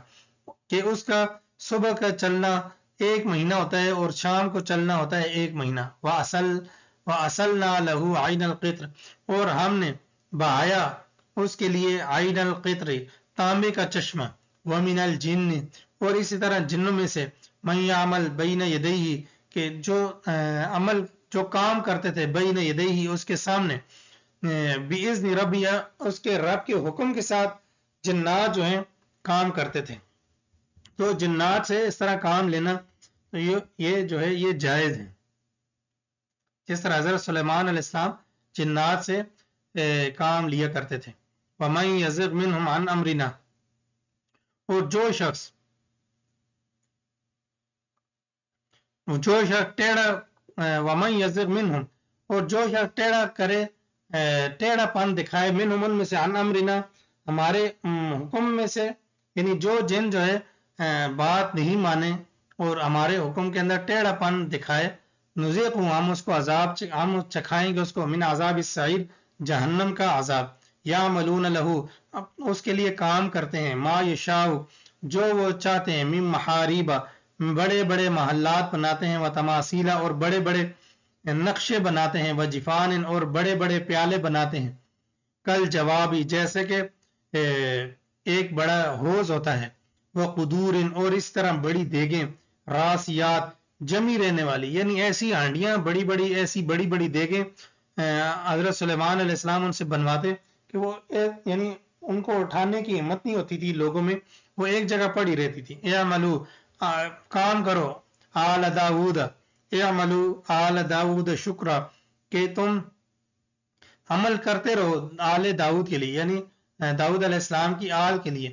کہ اس کا صبح کا چلنا ایک مہینہ ہوتا ہے اور شام کو چلنا ہوتا ہے ایک مہینہ. وَأَصَلْنَا لَهُ عَيْنَ الْقِطْرِ اور ہم نے بہایا اس کے لیے عین القطر تانبے کا چشمہ. وَمِنَ الْجِنِّ اور اسی طرح جنوں میں سے مَن يَعْمَلْ بَيْنَ يَدَيْهِ کہ جو عمل جو کام کرتے تھے بین یدیہ اس کے سامنے بِإِذْنِ رَبِّهِ اس کے رب کے حکم کے ساتھ جنات جو ہیں کام کرتے تھے. تو جنات سے اس طرح کام لینا یہ جو ہے یہ جائز ہے. جس طرح حضرت سلیمان علیہ السلام جنات سے کام لیا کرتے تھے. وَمَن يَزِغْ مِنْهُمْ عَنْ أَمْرِنَا اور جو شخص ٹیڑھا وَمَن يَزِغْ مِنْهُمْ اور جو شخص ٹیڑھا کرے ٹیڑھا پن دکھائے منہم ان میں سے عن امرنا ہمارے حکم میں سے یعنی جو جن جو ہے بات نہیں مانے اور ہمارے حکم کے اندر ٹیڑھا پن دکھائے نذیقہ ہم اس کو عذاب ہم چکھائیں گے اس کو من عذاب السعیر جہنم کا عذاب. یعملون لہو اس کے لیے کام کرتے ہیں ما یشاء جو وہ چاہتے ہیں من محاریبہ بڑے بڑے محلات بناتے ہیں وتماثیلا اور بڑے بڑے نقشے بناتے ہیں وجفان اور بڑے بڑے پیالے بناتے ہیں. کل جوابی جیسے کہ ایک بڑا حوض ہوتا ہے. وہ قدور اور اس طرح بڑی دیگیں راسیات جمی رہنے والی یعنی ایسی ہانڈیاں بڑی بڑی ایسی بڑی بڑی دیگیں حضرت سلیمان علیہ السلام ان سے بنواتے کہ وہ یعنی ان کو اٹھانے کی ہمت نہیں ہوتی تھی لوگوں میں وہ ایک جگہ پڑی رہتی تھی. اعملوا کام کرو آل داود اعملوا آل داود شکرا کہ تم عمل کرتے رہو آل داؤد کے لیے یعنی داؤد علیہ السلام کی آل کے لیے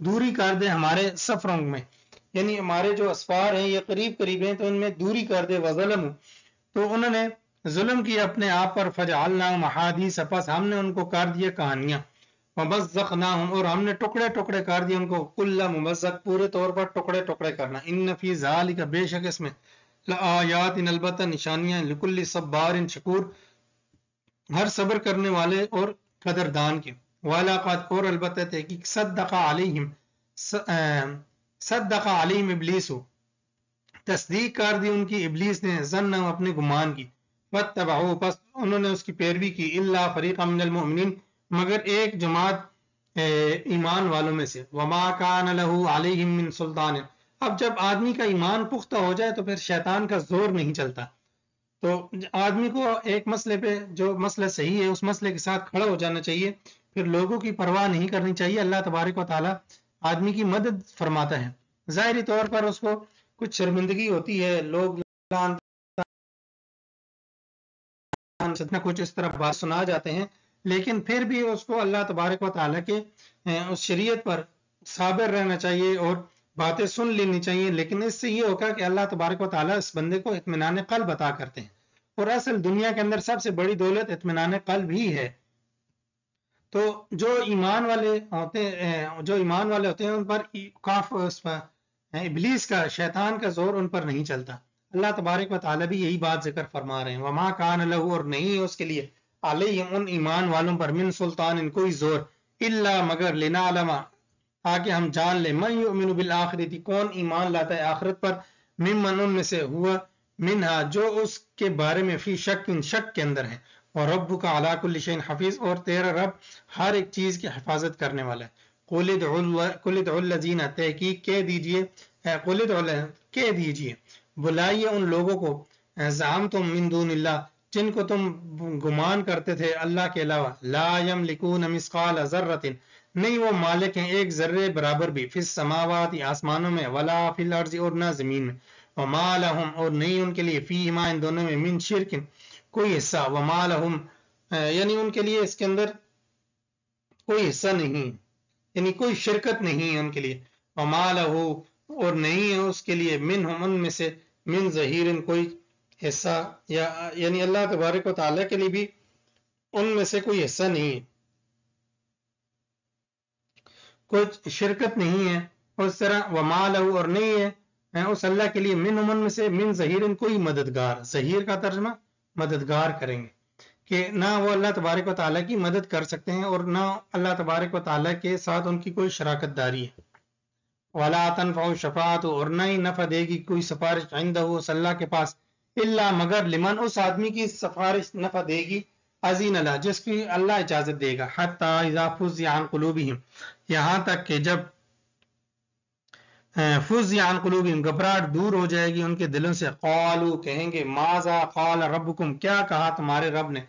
دوری کر دے ہمارے سفروں میں، یعنی ہمارے جو اسفار ہیں یہ قریب قریب ہیں تو ان میں دوری کر دے، وظلم، تو انہوں نے ظلم کیا اپنے آپ پر، فجعلناہم احادیث، پس ہم نے ان کو کر دیا کہانیاں، ومزقناہم، اور ہم نے ٹکڑے ٹکڑے کر دیے ان کو، کل ممزق، پورے طور پر ٹکڑے ٹکڑے کرنا، ان فی ذالک، بے شک اس میں، لآیات، البتہ نشانیاں، لکل صبار شکور، ہر صبر کرنے والے اور قدردان کے، وَلَقَدْ، اور البتہ تحقیق، صدق علیہم ابلیس، تصدیق کر دی ان کی ابلیس نے، ظن، اپنے گمان کی، واتبعوا، پس انہوں نے اس کی پیروی کی، الا فریقا من المؤمنین، مگر ایک جماعت ایمان والوں میں سے، وما کان له علیہم من سلطان، اب جب آدمی کا ایمان پختہ ہو جائے تو پھر شیطان کا زور نہیں چلتا، تو آدمی کو ایک مسئلے پہ، جو مسئلہ صحیح ہے اس مسئلے کے ساتھ کھڑا ہو جانا چاہیے، پھر لوگوں کی پرواہ نہیں کرنی چاہیے، اللہ تبارک و تعالی آدمی کی مدد فرماتا ہے، ظاہری طور پر اس کو کچھ شرمندگی ہوتی ہے، لوگ کچھ اس طرح بات سنا جاتے ہیں، لیکن پھر بھی اس کو اللہ تبارک و تعالیٰ کے اس شریعت پر صابر رہنا چاہیے اور باتیں سن لینی چاہیے، لیکن اس سے یہ ہوگا کہ اللہ تبارک و تعالیٰ اس بندے کو اطمینان قلب عطا کرتے ہیں، اور اصل دنیا کے اندر سب سے بڑی دولت اطمینان قلب ہی ہے، تو جو ایمان والے ہوتے ہیں ان پر ابلیس کا، شیطان کا زور ان پر نہیں چلتا، اللہ تبارک و تعالیٰ بھی یہی بات ذکر فرما رہے ہیں، وما کان لہ، اور نہیں ہے اس کے لیے، علیہم، ان ایمان والوں پر، من سلطان، ان کوئی زور، الا، مگر، لنعلم، تاکہ ہم جان لیں، من یؤمن بالآخرۃ، کون ایمان لاتا ہے آخرت پر، ممن، ان میں سے، ہوا منہا، جو اس کے بارے میں، فی شک، شک کے اندر ہے، اور ربک علی کل شیء حفیظ، اور تیرا رب ہر ایک چیز کی حفاظت کرنے والا ہے، قل ادعوا الذین، تحقیق کہہ دیجئے، کہہ دیجئے، بلائیے ان لوگوں کو، زعمتم من دون اللہ، جن کو تم گمان کرتے تھے اللہ کے علاوہ، لا یملکون مثقال ذرۃ، نہیں وہ مالک ہیں ایک ذرے برابر بھی، فی السماوات، آسمانوں میں، ولا فی الارض، اور نہ زمین میں، وما لہم، اور نہیں ان کے لیے، فیہما، ان دونوں میں، من شرک، کوئی حصہ، وما لہم، یعنی ان کے لیے اس کے اندر کوئی حصہ نہیں، یعنی کوئی شرکت نہیں ہے ان کے لیے، وما لہو، اور نہیں ہے اس کے لیے، منہم، ان میں سے، من ظہیر، کوئی حصہ، یعنی اللہ تبارک و تعالیٰ کے لیے بھی ان میں سے کوئی حصہ نہیں ہے، کوئی شرکت نہیں ہے، اس طرح وما لہو، اور نہیں ہے اس اللہ کے لیے، منہم، ان میں سے، من ظہیر، کوئی مددگار، ظہیر کا ترجمہ مددگار کریں گے، کہ نہ وہ اللہ تبارک و تعالیٰ کی مدد کر سکتے ہیں، اور نہ اللہ تبارک و تعالیٰ کے ساتھ ان کی کوئی شراکت داری ہے، ولا تنفع الشفاعت، اور نہ ہی نفع دے گی کوئی سفارش، عندہ، اس اللہ کے پاس، الا، مگر، لمن، اس آدمی کی سفارش نفع دے گی، اذن اللہ، جس کی اللہ اجازت دے گا، حتی اذا فزع عن قلوبہم، یہاں تک کہ جب فزع عن قلوبہم، گھبراہٹ دور ہو جائے گی ان کے دلوں سے، قالوا، کہیں گے، ماذا قال ربکم، کیا کہا تمہارے رب نے،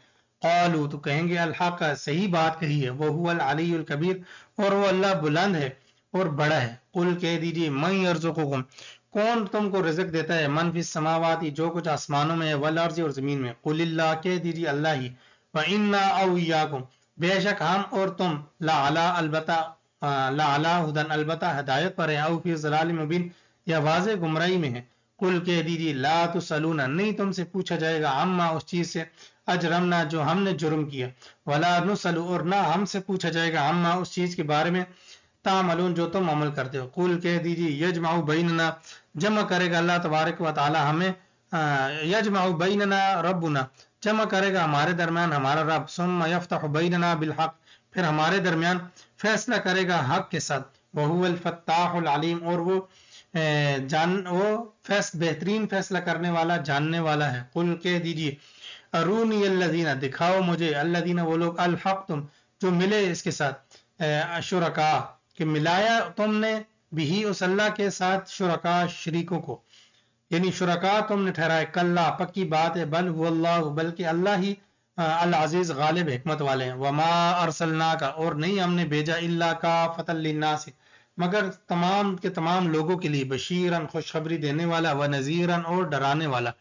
قالوا، تو کہیں گے، الحق، صحیح بات کہی ہے، وہو العلی الکبیر، اور وہ اللہ بلند ہے اور بڑا ہے، قل، کہہ دیجیے، من یرزقکم، کون تم کو رزق دیتا ہے، من فی السماوات، جو کچھ آسمانوں میں ہے، والارض، اور زمین میں، قل اللہ، کہہ دیجیے اللہ ہی، وَإِنَّا أَوْ إِيَّاكُمْ، بے شک ہم اور تم، لَعَلَىٰ، البتہ، لَعَلَىٰ ہُدًى، البتہ ہدایت پر ہے، أَوْ فِي ضَلَالٍ مُبِينٍ، یا واضح گمراہی میں ہے، قل، کہہ دیجیے، لا تسألون، نہیں تم سے پوچھا جائے گا، عما، اس چیز سے، اجرمنا، جو ہم نے جرم کیا، ولا نسأل، اور نہ ہم سے پوچھا جائے گا، عما، اس چیز کے بارے میں، تعملون، جو تم عمل کرتے ہو، قل، کہہ دیجیے، یجمع بیننا، جمع کرے گا اللہ تبارک و تعالی ہمیں، یجمع بیننا ربنا، جمع کرے گا ہمارے درمیان ہمارا رب، ثم یفتح بیننا بالحق، پھر ہمارے درمیان فیصلہ کرے گا حق کے ساتھ، وہو الفتاح العلیم، اور وہ بہترین فیصلہ کرنے والا، جاننے والا ہے، قل، کہہ دیجیے، ارونی الذین، دکھاؤ مجھے، الذین، وہ لوگ، الحقتم، جو ملے اس کے ساتھ، شرکا، کہ ملایا تم نے بھی اس اللہ کے ساتھ، شرکا، شریکوں کو، یعنی شرکا تم نے ٹھہرائے، کلا، پکی بات ہے، بل هو اللہ، بلکہ اللہ ہی، العزیز، غالب، حکمت والے ہیں، وما ارسلناک، اور نہیں ہم نے بھیجا، الا کافۃ للناس، مگر تمام کے تمام لوگوں کے لیے، بشیرن، خوشخبری دینے والا، ونذیرن، اور ڈرانے والا،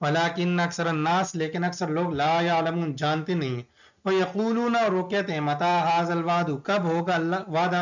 ولکن اکثر الناس، لیکن اکثر لوگ، لا یعلمون، جانتے نہیں ہیں، ویقولون، اور وہ کہتے ہیں، متی ھذا الوعد، کب ہوگا اللہ وعدہ،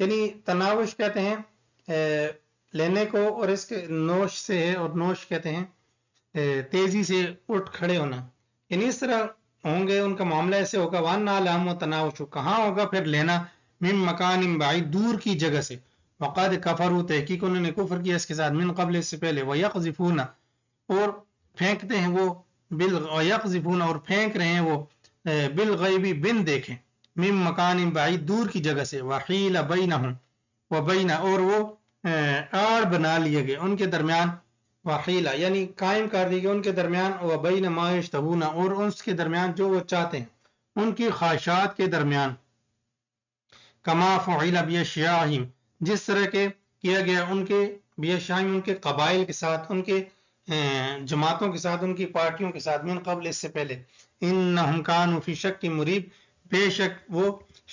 یعنی تناوش کہتے ہیں لینے کو، اور اس کے نوش سے ہے، اور نوش کہتے ہیں تیزی سے اٹھ کھڑے ہونا، یعنی اس طرح ہوں گے، ان کا معاملہ ایسے ہوگا. وَأَنَّا لَهُمُ التَّنَاوُشُ، کہاں ہوگا پھر لینا، من مکان بعید، دور کی جگہ سے. وقد کفروا، تحقیق انہوں نے کفر کیا اس کے ساتھ، من قبل، اس سے پہلے. وَيَقْذِفُونَ، اور پھینکتے ہیں وہ، وَيَقْذِفُونَ، اور پھینک رہے ہیں وہ، بالغیبی، بن دیکھیں، من مکان بعید، دور کی جگہ سے. وحیل بینہم وبین، اور وہ آڑ بنا لیے گئے ان کے درمیان، وحیلہ یعنی قائم کر دی گئی ان کے درمیان، وبین ما یشتہون، اور اس کے درمیان جو وہ چاہتے ہیں، ان کی خواہشات کے درمیان. کما فعل بیشیاہم، جس طرح کے کیا گیا ان کے بیشیاہم، ان کے قبائل کے ساتھ، ان کے جماعتوں کے ساتھ، ان کی پارٹیوں کے ساتھ، من قبل، اس سے پہلے. انہم کانوا فی شک مریب، بے شک وہ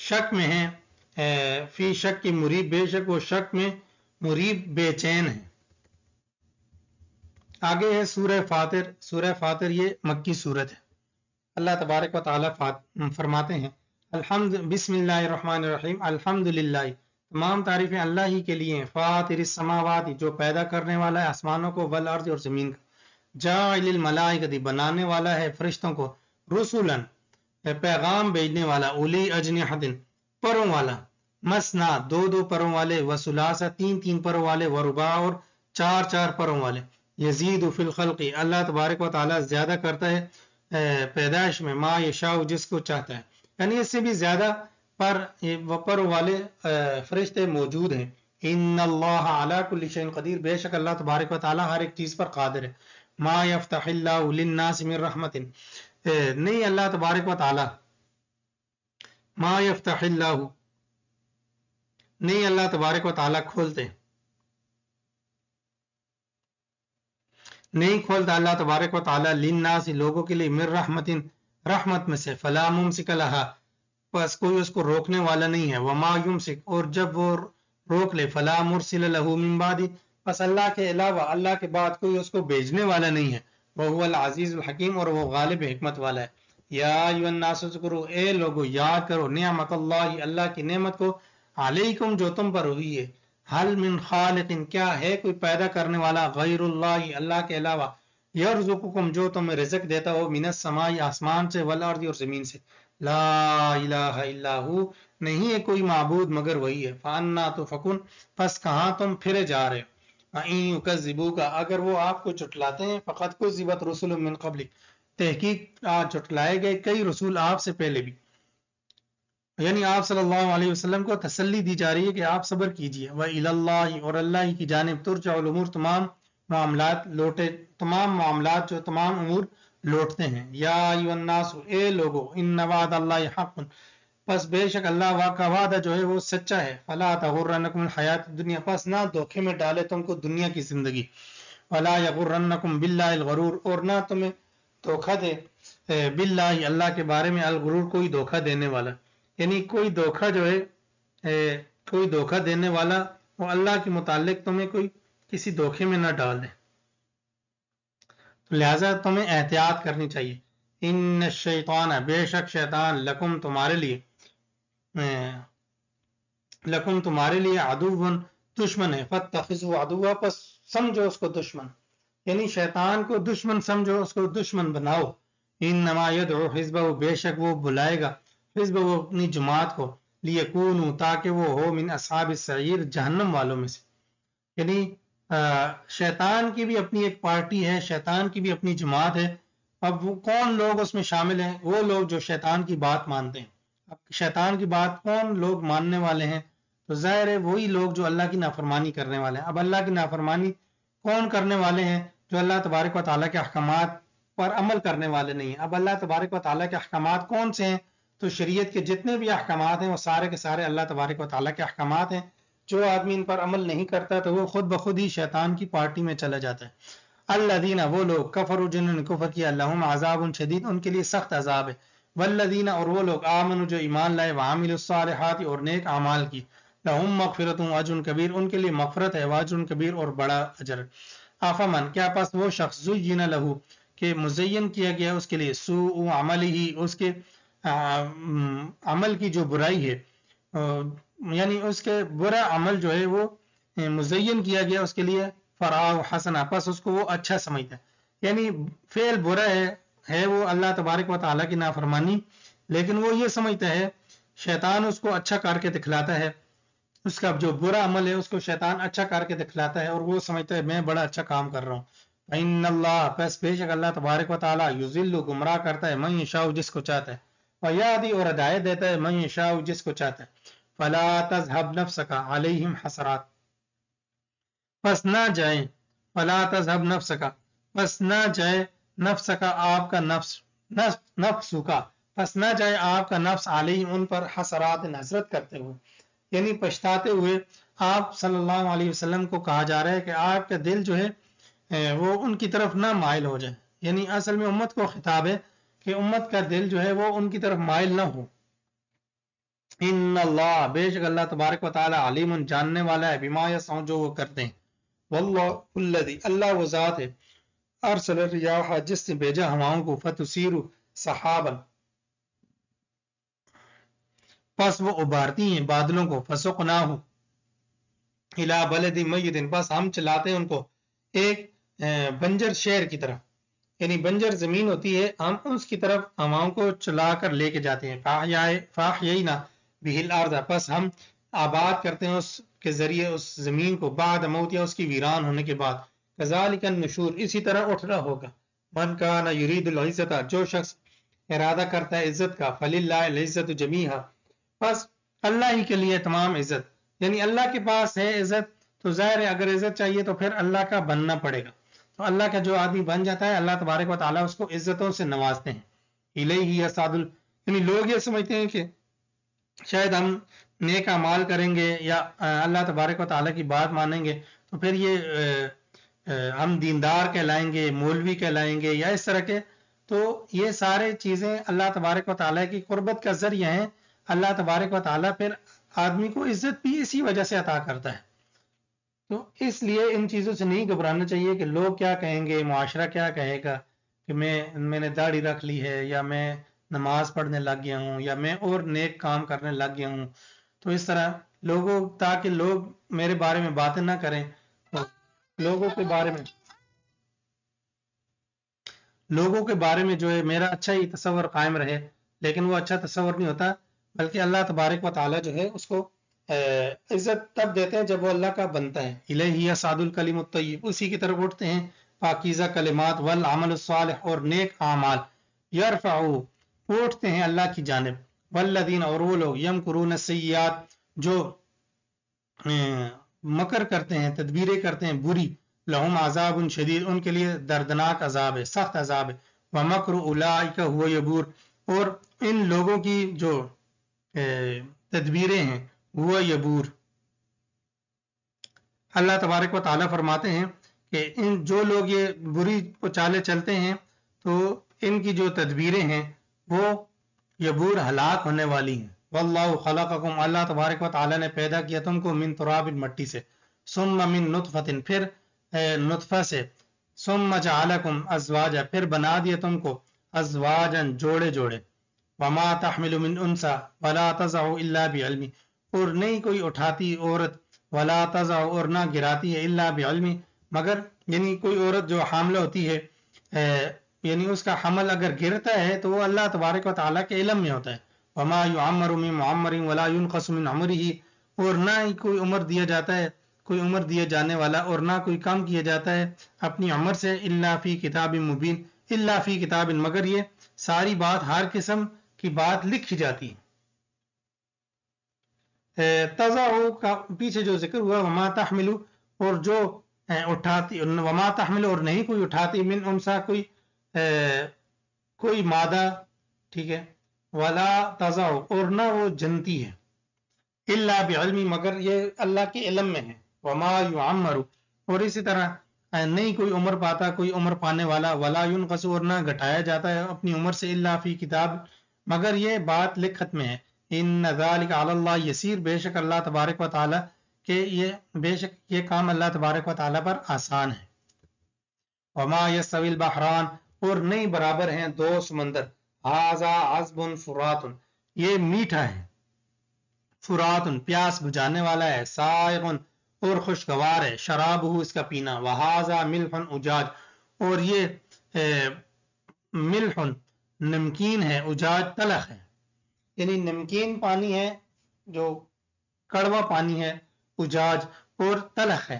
شک میں ہیں، فی شک مریب، بے شک وہ شک میں مریب، بے چین ہیں. آگے ہے سورہ فاطر. سورہ فاطر یہ مکی سورت ہے. اللہ تبارک و تعالیٰ فرماتے ہیں، بسم اللہ الرحمن الرحیم، الحمد للہ، تمام تعریفیں اللہ ہی کے لیے ہیں، فاطر السماوات، جو پیدا کرنے والا ہے آسمانوں کو، والارض، اور زمین کو، جاعل الملائکۃ، بنانے والا ہے فرشتوں کو، رسلا، پیغام بھیجنے والا، اولی اجنحۃ، پروں والا، مثنا، دو دو پروں والے، وثلاث، تین تین پروں والے، ورباع، اور چار چار پروں والے. یزید فی الخلق، اللہ تبارک و تعالیٰ زیادہ کرتا ہے پیدائش میں، ما یشاء، جس کو چاہتا ہے، یعنی اس سے بھی زیادہ پر والے فرشتے موجود ہیں. ان اللہ علی کل شیء قدیر، بے شک اللہ تبارک و تعالیٰ ہر ایک چیز پر قادر ہے. ما یفتح اللہ للناس من رحمت، نہیں اللہ تبارک و تعالیٰ، ما یفتح اللہ، نہیں اللہ تبارک و تعالیٰ کھولتے، نہیں کھولتا اللہ تبارک و تعالیٰ، للناس، لوگوں کے لیے، من رحمت، رحمت میں سے، فلا ممسک لہا، بس کوئی اس کو روکنے والا نہیں ہے. وما یمسک، اور جب وہ روک لے، فلا مرسل لہ من بعد، بس اللہ کے علاوہ، اللہ کے بعد کوئی اس کو بھیجنے والا نہیں ہے. وہو العزیز الحکیم، اور وہ غالب حکمت والا ہے. یا ایھا الناس اذکروا، اے لوگو یاد کرو، نعمت اللہ، اللہ کی نعمت کو، علیکم، جو تم پر ہوئی ہے. حل من خالق، کیا ہے کوئی پیدا کرنے والا، غیر اللہ، اللہ کے علاوہ، یرزقکم، جو تمہیں رزق دیتا ہو، من السماء، آسمان سے، والارض، اور زمین سے. لا الہ الا ہو، نہیں ہے کوئی معبود مگر وہی ہے. فانا تؤفکون، پس کہاں تم پھرے جا رہے ہو. ان یکذبوک، اگر وہ آپ کو جھٹلاتے ہیں، فقد کذبت رسل من قبلک، تحقیق جھٹلائے گئے کئی رسول آپ سے پہلے بھی. یعنی آپ صلی اللہ علیہ وسلم کو تسلی دی جا رہی ہے کہ آپ صبر کیجئے. وَإِلَى اللَّهِ، اور اللہ ہی کی جانب، ترجع الامور، تمام معاملات لوٹے، تمام معاملات جو تمام امور لوٹتے ہیں. یا ایھا الناس، اے لوگو، ان وعد اللہ حق، پس بے شک اللہ کا وعدہ جو ہے وہ سچا ہے. فلا تغرنکم الحیات الدنیا، پس نہ دھوکے میں ڈالے تم کو دنیا کی زندگی. ولا یغرنکم باللہ الغرور، اور نہ تمہیں دھوکہ دے باللہ، اللہ کے بارے میں، الغرور، کوئی دھوکہ دینے والا. یعنی کوئی دھوکہ جو ہے، کوئی دھوکہ دینے والا، وہ اللہ کے متعلق تمہیں کوئی کسی دھوکے میں نہ ڈال دے. لہذا تمہیں احتیاط کرنی چاہیے. ان الشیطان، بے شک شیطان، لکم، تمہارے لیے، لکم، تمہارے لیے، عدو، دشمن ہے. فاتخذوا عدوا، پس سمجھو اس کو دشمن، یعنی شیطان کو دشمن سمجھو، اس کو دشمن بناؤ. انما یدعو حزبہ، بے شک وہ بلائے گا، حزب، وہ اپنی جماعت کو، لیکونوا، تاکہ وہ ہو، من اصحاب السعیر، جہنم والوں میں سے. یعنی شیطان کی بھی اپنی ایک پارٹی ہے، شیطان کی بھی اپنی جماعت ہے. اب وہ کون لوگ اس میں شامل ہیں؟ وہ لوگ جو شیطان کی بات مانتے ہیں. اب شیطان کی بات کون لوگ ماننے والے ہیں؟ تو ظاہر ہے وہی لوگ جو اللہ کی نافرمانی کرنے والے ہیں. اب اللہ کی نافرمانی کون کرنے والے ہیں؟ جو اللہ تبارک و تعالیٰ کے احکامات پر عمل کرنے والے نہیں ہیں. اب اللہ تبارک و تعالیٰ کے احکامات کون سے ہیں؟ تو شریعت کے جتنے بھی احکامات ہیں وہ سارے کے سارے اللہ تبارک و تعالیٰ کے احکامات ہیں. جو آدمی ان پر عمل نہیں کرتا تو وہ خود بخود ہی شیطان کی پارٹی میں چلا جاتا ہے. الذین، وہ لوگ، کفروا، جنہوں نے کفر کیا، لہم عذاب شدید، ان کے لیے سخت عذاب ہے. والذین، اور وہ لوگ، آمنوا، جو ایمان لائے، وعملوا الصالحات، اور نیک اعمال کی، لہم مغفرۃ واجر کبیر، ان کے لیے مغفرت ہے، واجر کبیر، اور بڑا اجر. افمن، کیا پس وہ شخص، زین لہو، کہ مزین کیا گیا اس کے لیے، سوء عملہ، اس کے عمل کی جو برائی ہے، یعنی اس کے برا عمل جو ہے وہ مزین کیا گیا اس کے لیے فراہ حسنا، پس اس کو وہ اچھا سمجھتا ہے، یعنی فعل برا ہے وہ اللہ تبارک و تعالیٰ کی نافرمانی، لیکن وہ یہ سمجھتا ہے، شیطان اس کو اچھا کر کے دکھلاتا ہے، اس کا جو برا عمل ہے اس کو شیطان اچھا کر کے دکھلاتا ہے اور وہ سمجھتا ہے میں بڑا اچھا کام کر رہا ہوں۔ ان اللہ، پس بے شک اللہ تبارک و تعالیٰ یضل، گمراہ کرتا ہے، من یشاء، جس کو چاہتا ہے، ویہدی، اور ہدایت دیتا ہے، من یشاء، جس کو چاہتا ہے۔ فلا تذهب نفسک علیہم حسرات، پس نہ جائیں، فلا تذهب نفسک، پس نہ جائے، نفسک، آپ کا نفس، نفس کا، پس نہ جائے آپ کا نفس، علیہم، ان پر، حسرات، حسرت کرتے ہوئے، یعنی پچھتاتے ہوئے۔ آپ صلی اللہ علیہ وسلم کو کہا جا رہا ہے کہ آپ کا دل جو ہے وہ ان کی طرف نہ مائل ہو جائے، یعنی اصل میں امت کو خطاب ہے کہ امت کا دل جو ہے وہ ان کی طرف مائل نہ ہو۔ ان اللہ، بے شک اللہ تبارک و تعالی، علیم، جاننے والا ہے، بما یصنعون، جو وہ کرتے ہیں۔ واللہ الذی، اللہ وہ ذات ہے، ارسل الریاح، جس نے بھیجا ہواؤں کو، فتثیر سحابا، پس وہ ابارتی ہیں بادلوں کو، فسقناہ الی بلد میت، بس ہم چلاتے ہیں ان کو ایک بنجر شہر کی طرف، یعنی بنجر زمین ہوتی ہے، ہم اس کی طرف ہواؤں کو چلا کر لے کے جاتے ہیں۔ فاحیینا بہ الارض، پس ہم آباد کرتے ہیں اس کے ذریعے اس زمین کو، بعد موتها، اس کی ویران ہونے کے بعد۔ کذالک النشور، اسی طرح اٹھنا ہوگا۔ من کان یرید العزت، جو شخص ارادہ کرتا ہے عزت کا، فللہ العزت جمیعا، بس اللہ ہی کے لیے تمام عزت، یعنی اللہ کے پاس ہے عزت، تو ظاہر ہے اگر عزت چاہیے تو پھر اللہ کا بننا پڑے گا، تو اللہ کا جو آدمی بن جاتا ہے اللہ تبارک و تعالیٰ اس کو عزتوں سے نوازتے ہیں۔ الیہ یصعد، یعنی لوگ یہ سمجھتے ہیں کہ شاید ہم نیک اعمال کریں گے یا اللہ تبارک و تعالیٰ کی بات مانیں گے تو پھر یہ ہم دیندار کہلائیں گے، مولوی کہلائیں گے یا اس طرح کے، تو یہ سارے چیزیں اللہ تبارک و تعالیٰ کی قربت کا ذریعہ ہیں۔ اللہ تبارک و تعالیٰ پھر آدمی کو عزت بھی اسی وجہ سے عطا کرتا ہے، تو اس لیے ان چیزوں سے نہیں گھبرانا چاہیے کہ لوگ کیا کہیں گے، معاشرہ کیا کہے گا کہ میں نے داڑھی رکھ لی ہے، یا میں نماز پڑھنے لگ گیا ہوں، یا میں اور نیک کام کرنے لگ گیا ہوں، تو اس طرح لوگوں، تاکہ لوگ میرے بارے میں باتیں نہ کریں، تو لوگوں کے بارے میں جو ہے میرا اچھا ہی تصور قائم رہے، لیکن وہ اچھا تصور نہیں ہوتا، بلکہ اللہ تبارک و تعالیٰ جو ہے اس کو عزت تب دیتے ہیں جب وہ اللہ کا بنتا ہے۔ الیہ یصعد الکلم الطیب، اسی کی طرف اٹھتے ہیں پاکیزہ کلمات، والعمل الصالح، اور نیک اعمال، یرفعو، اٹھتے ہیں اللہ کی جانب، والذین، اور وہ لوگ، یمکرون السیئات، جو مکر کرتے ہیں، تدبیریں کرتے ہیں بری، لہم عذاب شدید، ان کے لیے دردناک عذاب ہے، سخت عذاب ہے، ومکر اولئک هو یبور، اور ان لوگوں کی جو تدبیریں ہیں، وہ یبور، اللہ تبارک و تعالیٰ فرماتے ہیں کہ ان جو لوگ یہ بری چالیں چلتے ہیں تو ان کی جو تدبیریں ہیں وہ یبور، ہلاک ہونے والی ہیں۔ واللہ خلقکم، اللہ تبارک و تعالیٰ نے پیدا کیا تم کو، من تراب، مٹی سے، ثم من نطفۃ، پھر نطفہ سے، ثم جعلکم ازواجا، پھر بنا دیا تم کو ازواجا، جوڑے جوڑے، وما تحمل من انثى ولا تضع الا بعلم، اور نہیں کوئی اٹھاتی عورت، ولا تضع، اور نہ گراتی ہے، الا بعلم، مگر، یعنی کوئی عورت جو حاملہ ہوتی ہے یعنی اس کا حمل اگر گرتا ہے تو وہ اللہ تبارک و تعالیٰ کے علم میں ہوتا ہے۔ وما يعمر من معمر ولا ينقص من عمره، اور نہ ہی کوئی عمر دیا جاتا ہے، کوئی عمر دیے جانے والا، اور نہ کوئی کم کیا جاتا ہے اپنی عمر سے، الا فی کتاب مبین، الا فی کتاب، مگر یہ ساری بات، ہر قسم کی بات لکھی جاتی ہے۔ تضع کا پیچھے جو ذکر ہوا، وما تحمل، اور جو اٹھاتی، وما تحمل، اور نہیں کوئی اٹھاتی، من انسا، کوئی مادہ، ٹھیک ہے، ولا تضع، اور نہ وہ جنتی ہے، الا بعلم، مگر یہ اللہ کے علم میں ہے، وما يعمر، اور اسی طرح نہیں کوئی عمر پاتا، کوئی عمر پانے والا، ولا ينقص، اور نہ گھٹایا جاتا ہے اپنی عمر سے، الا فی کتاب، مگر یہ بات لکھت میں ہے۔ ان ذلک علی اللہ یسیر، بے شک اللہ تبارک و تعالیٰ کہ بے شک یہ کام اللہ تبارک و تعالیٰ پر آسان ہے۔ وما یستوی البحران، اور نہیں برابر ہیں دو سمندر، ھذا عذب فرات، یہ میٹھا ہے، فراتن پیاس بجھانے والا ہے، سائغن اور خوشگوار ہے، شرابہ اس کا پینا، وہذا ملح اجاج اور یہ ملح نمکین ہے، اجاج تلخ ہے، یعنی نمکین پانی ہے جو کڑوا پانی ہے، اجاج اور تلخ ہے،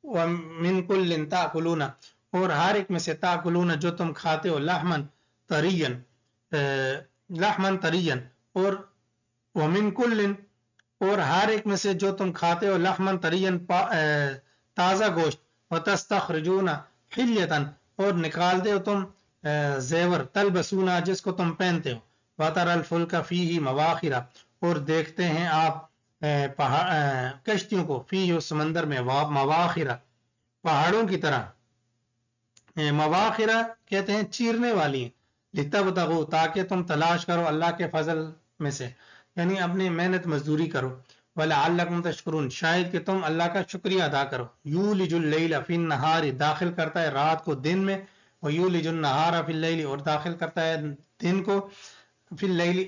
ومن کل تاکلون اور ہر ایک میں سے تاکلون جو تم کھاتے ہو، لحمن طرین اور ومن کل اور ہر ایک میں سے جو تم کھاتے ہو، لحمن طرین تازہ گوشت، وتستخرجون حلیتن اور نکالتے ہو تم زیور، تلبسونا جس کو تم پہنتے ہو، وتر الفلک فیہ مواخر اور دیکھتے ہیں آپ کشتیوں کو، فیہ سمندر میں، مواخر پہاڑوں کی طرح، مواخرہ کہتے ہیں چیرنے والی، لتبتغوا تاکہ تم تلاش کرو اللہ کے فضل میں سے، یعنی اپنی محنت مزدوری کرو، ولعلکم تشکرون شاید کہ تم اللہ کا شکریہ ادا کرو، یولج اللیل فی النہار داخل کرتا ہے رات کو دن میں، ویولج النہار فی اللیل اور داخل کرتا ہے دن کو فی اللیل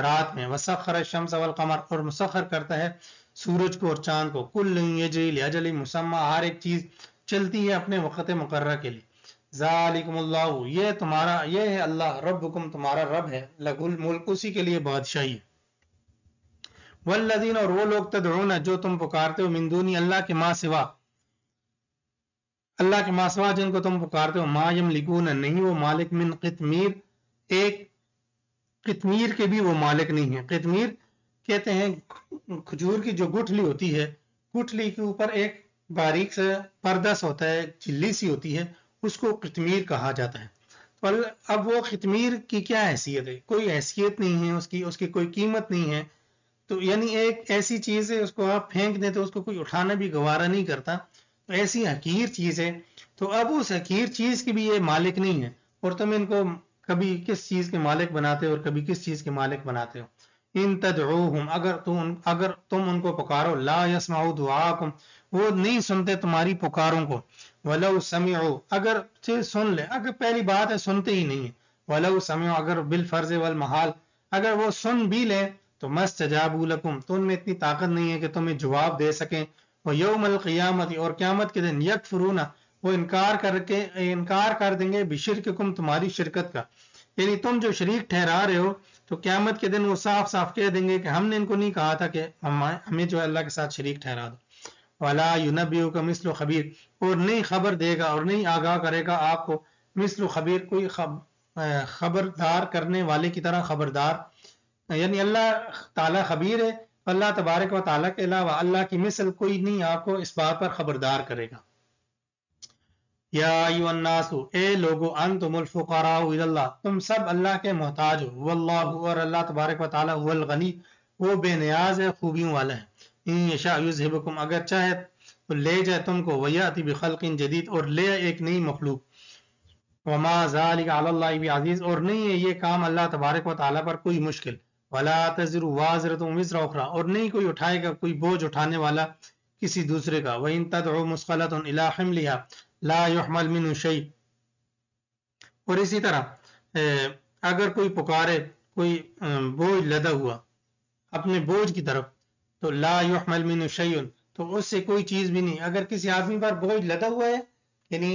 رات میں، وسخر الشمس والقمر اور مسخر کرتا ہے سورج کو اور چاند کو، کل یجری لاجل مسمى ہر ایک چیز چلتی ہے اپنے وقت مقررہ کے لیے، ذالکم اللہ یہ تمہارا، یہ ہے اللہ، ربکم تمہارا رب ہے، لہ الملک اسی کے لیے بادشاہی ہے، والذین اور وہ لوگ تدعون جو تم پکارتے ہو، من دونی اللہ کے ماں سوا، اللہ کے ماں سوا جن کو تم پکارتے ہو، ما یملکون نہیں وہ مالک، من قطمیر ایک قطمیر کے بھی وہ مالک نہیں ہے، قطمیر کہتے ہیں کھجور کی جو گٹھلی ہوتی ہے، گٹھلی کے اوپر ایک باریک سے پردس ہوتا ہے، جھلی سی ہوتی ہے، اس کو قطمیر کہا جاتا ہے، اب وہ قطمیر کی کیا حیثیت ہے، کوئی حیثیت نہیں ہے اس کی کوئی قیمت نہیں ہے، تو یعنی ایک ایسی چیز ہے اس کو آپ پھینک دیں تو اس کو کوئی اٹھانا بھی گوارا نہیں کرتا، تو ایسی حقیر چیز ہے، تو اب اس حقیر چیز کی بھی یہ مالک نہیں ہے، اور تم ان کو کبھی کس چیز کے مالک بناتے ہو اور کبھی کس چیز کے مالک بناتے ہو، ان تدعوہم اگر تم ان کو پکارو، لا یسمعوا دعاکم وہ نہیں سنتے تمہاری پکاروں کو، ولو سمعوا اگر سن لے، اگر پہلی بات ہے سنتے ہی نہیں ہے، ولو سمعوا اگر بالفرض والمحال اگر وہ سن بھی لیں تو مستجابوا لکم تو ان میں اتنی طاقت نہیں ہے کہ تمہیں جواب دے سکیں، ویوم القیامت اور قیامت کے دن یکفرون وہ انکار کر دیں گے بشرککم تمہاری شرکت کا، یعنی تم جو شریک ٹھہرا رہے ہو تو قیامت کے دن وہ صاف صاف کہہ دیں گے کہ ہم نے ان کو نہیں کہا تھا کہ ہمیں جو ہے اللہ کے ساتھ شریک ٹھہرا دو، ولا ينبئك مثل خبیر اور نہیں خبر دے گا اور نہیں آگاہ کرے گا آپ کو مثل خبیر کوئی خبردار کرنے والے کی طرح خبردار، یعنی اللہ تعالیٰ خبیر ہے، اللہ تبارک و تعالیٰ کے علاوہ اللہ کی مثل کوئی نہیں آپ کو اس بات پر خبردار کرے گا، یا ایھا الناس اے لوگو انتم الفقراء الی اللہ تم سب اللہ کے محتاج ہو، واللہ اور اللہ تبارک و تعالی هو الغنی وہ بے نیاز ہے، خوبیوں والا ہے، ان یشاء یذھبکم اگر چاہے تو لے جائے تم کو، ویاتی بخلق جدید اور لے ایک نئی مخلوق، وما ذلک علی اللہ بعزیز اور نہیں ہے یہ کام اللہ تبارک و تعالی پر کوئی مشکل، ولا تزر وازرۃ وزر اخرى اور نہیں کوئی اٹھائے گا کوئی بوجھ اٹھانے والا کسی دوسرے کا، وان تدعو مثقلۃ الی حملها لا يحمل منه شيء اور اسی طرح اگر کوئی پکارے کوئی بوجھ لدا ہوا اپنے بوجھ کی طرف تو لا يحمل منه شيء تو اس سے کوئی چیز بھی نہیں، اگر کسی آدمی پر بوجھ لدا ہوا ہے یعنی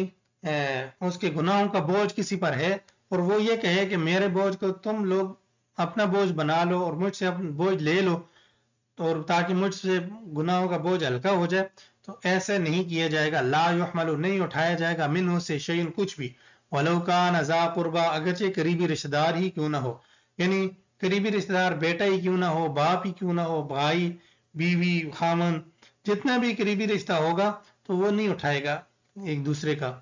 اس کے گناہوں کا بوجھ کسی پر ہے اور وہ یہ کہے کہ میرے بوجھ کو تم لوگ اپنا بوجھ بنا لو اور مجھ سے اپنا بوجھ لے لو اور تاکہ مجھ سے گناہوں کا بوجھ ہلکا ہو جائے، تو ایسے نہیں کیا جائے گا، لا یحمل نہیں اٹھایا جائے گا منہ سے شیء کچھ بھی، ولو کان ذا قربا اگرچہ قریبی رشتہ دار ہی کیوں نہ ہو، یعنی قریبی رشتہ دار بیٹا ہی کیوں نہ ہو، باپ ہی کیوں نہ ہو، بھائی بیوی خامن جتنا بھی قریبی رشتہ ہوگا تو وہ نہیں اٹھائے گا ایک دوسرے کا،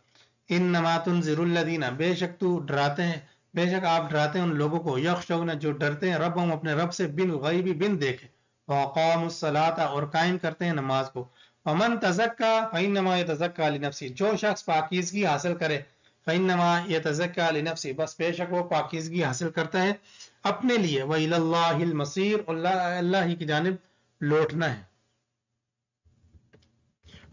انما تنذر الذین بے شک تو ڈراتے ہیں، بے شک آپ ڈراتے ہیں ان لوگوں کو، یخشون جو ڈرتے ہیں ربهم اپنے رب سے بالغیب بن دیکھے، وقاموا الصلاۃ اور قائم کرتے ہیں نماز کو، ومن تزکا فانما یتزکا لنفسہ جو شخص پاکیزگی حاصل کرے فانما یتزکا لنفسہ بس بے شک وہ پاکیزگی حاصل کرتا ہے اپنے لیے، وإلی اللہ المصیر اللہ ہی کی جانب لوٹنا ہے،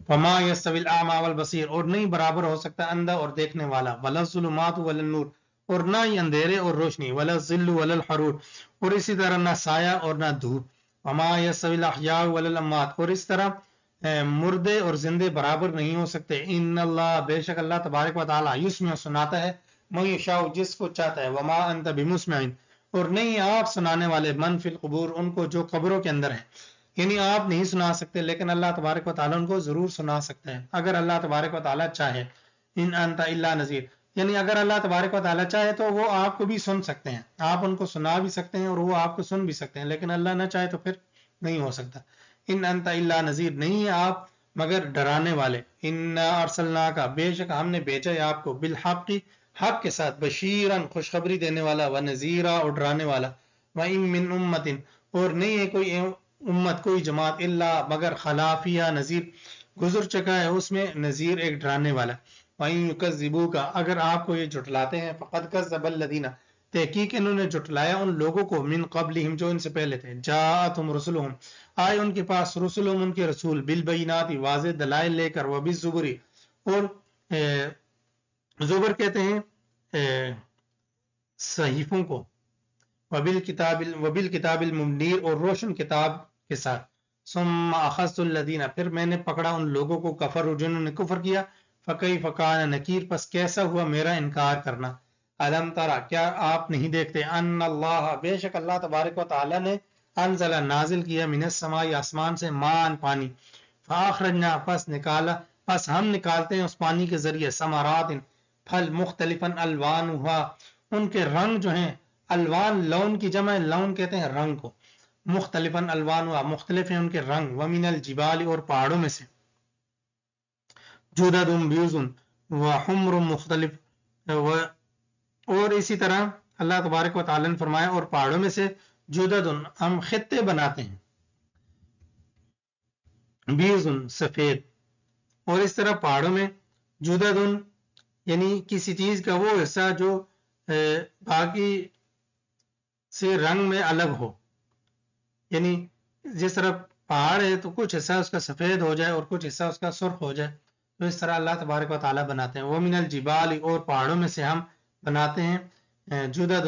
وما یستوی الاعمی والبصیر اور نہیں برابر ہو سکتا اندھا اور دیکھنے والا، ولا الظلمات ولا النور اور نہ ہی اندھیرے اور روشنی، ولا الظل ولا الحرور اور اسی طرح نہ سایہ اور نہ دھوپ، وما یستوی الاحیاء والاموات، اور اس طرح مردے اور زندے برابر نہیں ہو سکتے. ان اللہ، بے شک اللہ تبارک و تعالی، یسمع سناتا ہے، من یشاء جس کو چاہتا ہے، وما انت بمسمع، اور نہیں آپ سنانے والے، من فی القبور ان کو جو قبروں کے اندر ہیں. یعنی آپ نہیں سنا سکتے لیکن اللہ تبارک و تعالیٰ ان کو ضرور سنا سکتا ہے اگر اللہ تبارک و تعالیٰ چاہے. ان انت الا نذیر، یعنی اگر اللہ تبارک و تعالیٰ چاہے تو وہ آپ کو بھی سن سکتے ہیں، آپ ان کو سنا بھی سکتے ہیں اور وہ آپ کو سن بھی سکتے ہیں، لیکن اللہ نہ چاہے تو پھر نہیں ہو سکتا. ان انت الا نذیر، نہیں ہے آپ مگر ڈرانے والے. انا ارسلناک، بے شک ہم نے بھیجا ہے آپ کو، بالحق، حق کے ساتھ، بشیرن خوشخبری دینے والا، و نذیرا اور ڈرانے والا. وَإِن مِّن أُمَّةٍ، اور نہیں ہے کوئی امت، کوئی جماعت، الا مگر خلافیہ نذیر گزر چکا ہے اس میں نذیر ایک ڈرانے والا. وَإِن يُكَذِّبُوكَ، اگر آپ کو یہ جھٹلاتے ہیں، فقد كذب الذین، تحقیق انہوں نے جھٹلایا ان لوگوں کو، من قبلہم جو ان سے پہلے تھے، جاءتہم رسلہم، آئے ان کے پاس، رسلہم ان کے رسول، بالبینات واضح دلائل لے کر، وبالزبر، اور زبر کہتے ہیں صحیفوں کو، وبالکتاب المنیر اور روشن کتاب کے ساتھ. ثم اخذت الذین، پھر میں نے پکڑا ان لوگوں کو، کفروا جنہوں نے کفر کیا، فکیف کان نکیر، پس کیسا ہوا میرا انکار کرنا. الم ترى، کیا آپ نہیں دیکھتے، ان اللہ، بے شک اللہ تبارک و تعالی نے، انزل نازل کیا، من السماء آسمان سے، مان پانی، فاخرجنا پس ہم نکالتے ہیں اس پانی کے ذریعے، ثمرات پھل، مختلفا الوانھا ان کے رنگ جو ہیں، الوان لون کی جمع، لون کہتے ہیں رنگ کو، مختلفا الوانھا مختلف ہیں ان کے رنگ، ومن الجبال اور پہاڑوں میں سے، جدد بیض وحمر مختلف، اور اسی طرح اللہ تبارک و تعالی نے فرمایا، اور پہاڑوں میں سے جدد ہم خطے بناتے ہیں، بیض سفید، اور اس طرح پہاڑوں میں جدد یعنی کسی چیز کا وہ حصہ جو باقی سے رنگ میں الگ ہو، یعنی جس طرح پہاڑ ہے تو کچھ حصہ اس کا سفید ہو جائے اور کچھ حصہ اس کا سرخ ہو جائے، تو اس طرح اللہ تبارک و تعالیٰ بناتے ہیں. وَمِنَ الْجِبَالِ اور پہاڑوں میں سے ہم بناتے ہیں جدد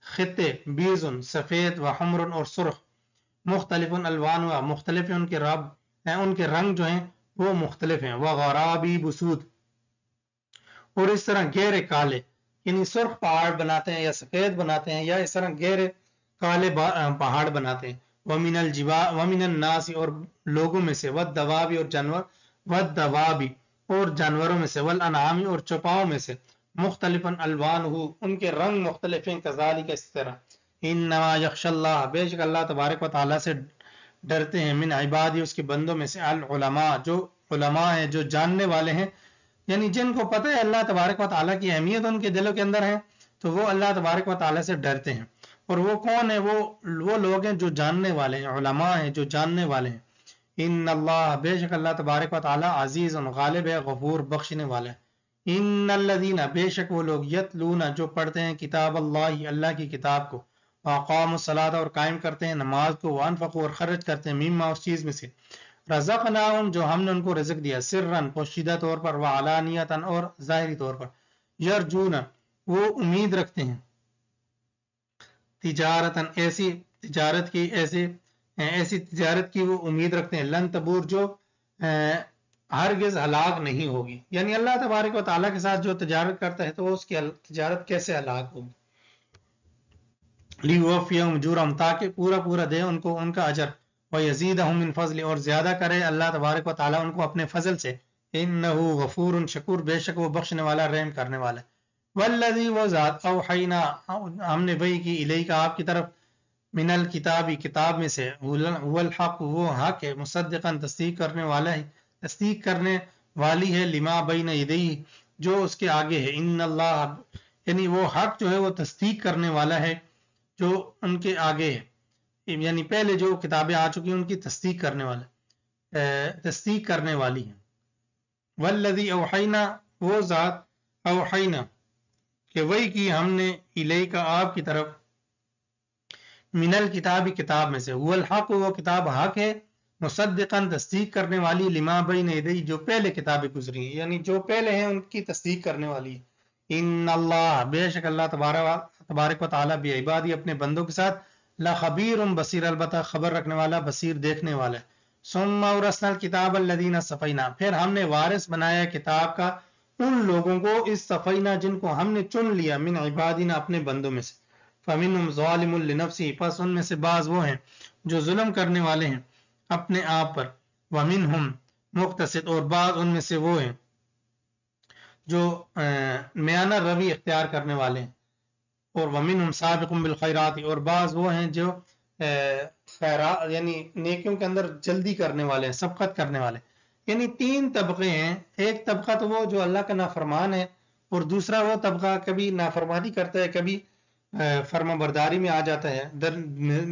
خطے، بیض سفید، وحمر اور سرخ، مختلف الوانھا مختلف ہیں ان کے رنگ جو ہیں وہ مختلف ہیں، وغرابی بسود، اور اس طرح گہرے کالے، یعنی سرخ پہاڑ بناتے ہیں یا سفید بناتے ہیں یا اس طرح گہرے کالے پہاڑ بناتے ہیں. وَمِنَ النَّاسِ اور لوگوں میں سے، وَالدَّوَابِ اور جانور، وَالدَّوَابِ اور جانوروں میں سے، وَالْأَنْعَامِ اور چوپاؤں میں سے، مختلفاً الوانہ ان کے رنگ مختلف ہیں، کذالک اس طرح. انما یخشی اللہ، بے شک اللہ تبارک و تعالیٰ سے ڈرتے ہیں، من عبادی اس کے بندوں میں سے، العلماء جو علماء ہیں، جو جاننے والے ہیں، یعنی جن کو پتہ ہے اللہ تبارک و تعالیٰ کی اہمیت ان کے دلوں کے اندر ہے تو وہ اللہ تبارک و تعالیٰ سے ڈرتے ہیں. اور وہ کون ہے؟ وہ لوگ ہیں جو جاننے والے ہیں، علماء ہیں جو جاننے والے ہیں. ان اللہ، بے شک اللہ تبارک و تعالیٰ عزیز غالب ہے، غفور بخشنے والا ہے. ان الذین، بے شک وہ لوگ، یتلون جو پڑھتے ہیں، کتاب اللہ اللہ کی کتاب کو، واقاموا الصلاۃ اور قائم کرتے ہیں نماز کو، وانفقوا اور خرچ کرتے ہیں، مما اس چیز میں سے، رزقناہم جو ہم نے ان کو رزق دیا، سرًا پوشیدہ طور پر، وعلانیۃ اور ظاہری طور پر، یرجون وہ امید رکھتے ہیں، تجارتاً ایسی تجارت کی وہ امید رکھتے ہیں، لن تبور جو ہرگز ہلاک نہیں ہوگی. یعنی اللہ تبارک و تعالیٰ کے ساتھ جو تجارت کرتا ہے تو اس کی تجارت کیسے ہلاک ہوگی. لیوفیہم اجورہم، تاکہ پورا دے ان کو ان کا اجر، ویزیدہم من فضل اور زیادہ کرے اللہ تبارک و تعالیٰ ان کو اپنے فضل سے، انہ غفور شکور، بے شک وہ بخشنے والا رحم کرنے والا ہے. والذی وہ ذات، اوحینا ہم نے وحی کی، الیک آپ کی طرف، من الکتابی کتاب میں سے، هو الحق وہ حق ہے، مصدقا تصدیق کرنے والی ہے، لما بین یدیہ جو اس کے آگے ہے. ان اللہ، یعنی وہ حق جو ہے وہ تصدیق کرنے والا ہے جو ان کے آگے ہے، یعنی پہلے جو کتابیں آ چکی ہیں ان کی تصدیق کرنے والی ہے. والذی اوحینا وہ ذات، اوحینا کہ وہی کی ہم نے، الیک آپ کی طرف، من الکتاب کتاب میں سے، هو الحق وہ کتاب حق ہے، مصدقا تصدیق کرنے والی، لما بین یدیہ جو پہلے کتابیں گزری ہیں، یعنی جو پہلے ہیں ان کی تصدیق کرنے والی ہے. ان اللہ، بے شک اللہ تبارک و تعالیٰ بعبادی اپنے بندوں کے ساتھ، لخبیر بصیر، البتہ خبر رکھنے والا، بصیر دیکھنے والا ہے۔ ثم اورثنا الکتاب الذین اصطفینا، پھر ہم نے وارث بنایا کتاب کا ان لوگوں کو اصطفینا جن کو ہم نے چن لیا، من عبادنا اپنے بندوں میں سے، فمنہم ظالم لنفسہ، پس ان میں سے بعض وہ ہیں جو ظلم کرنے والے ہیں اپنے آپ پر، ومنہم مقتصد، اور بعض ان میں سے وہ ہیں جو میانہ روی اختیار کرنے والے ہیں، اور ومنہم سابق بالخیرات، اور بعض وہ ہیں جو خیرات یعنی نیکیوں کے اندر جلدی کرنے والے ہیں، سبقت کرنے والے، یعنی تین طبقے ہیں۔ ایک طبقہ تو وہ جو اللہ کا نافرمان ہے، اور دوسرا وہ طبقہ کبھی نافرمانی کرتا ہے، کبھی فرما برداری میں آ جاتا ہے،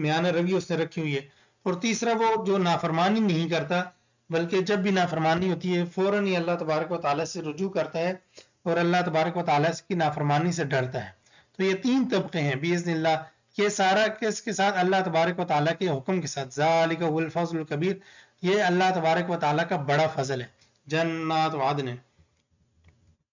میانہ روی اس نے رکھی ہوئی ہے، اور تیسرا وہ جو نافرمانی نہیں کرتا بلکہ جب بھی نافرمانی ہوتی ہے فوراً ہی اللہ تبارک و تعالیٰ سے رجوع کرتا ہے اور اللہ تبارک و تعالیٰ کی نافرمانی سے ڈرتا ہے۔ تو یہ تین طبقے ہیں باذن اللہ، یہ سارا کس کے ساتھ؟ اللہ تبارک و تعالیٰ کے حکم کے ساتھ۔ ذالک هو الفضل الکبیر، یہ اللہ تبارک و تعالیٰ کا بڑا فضل ہے۔ جنات عدن،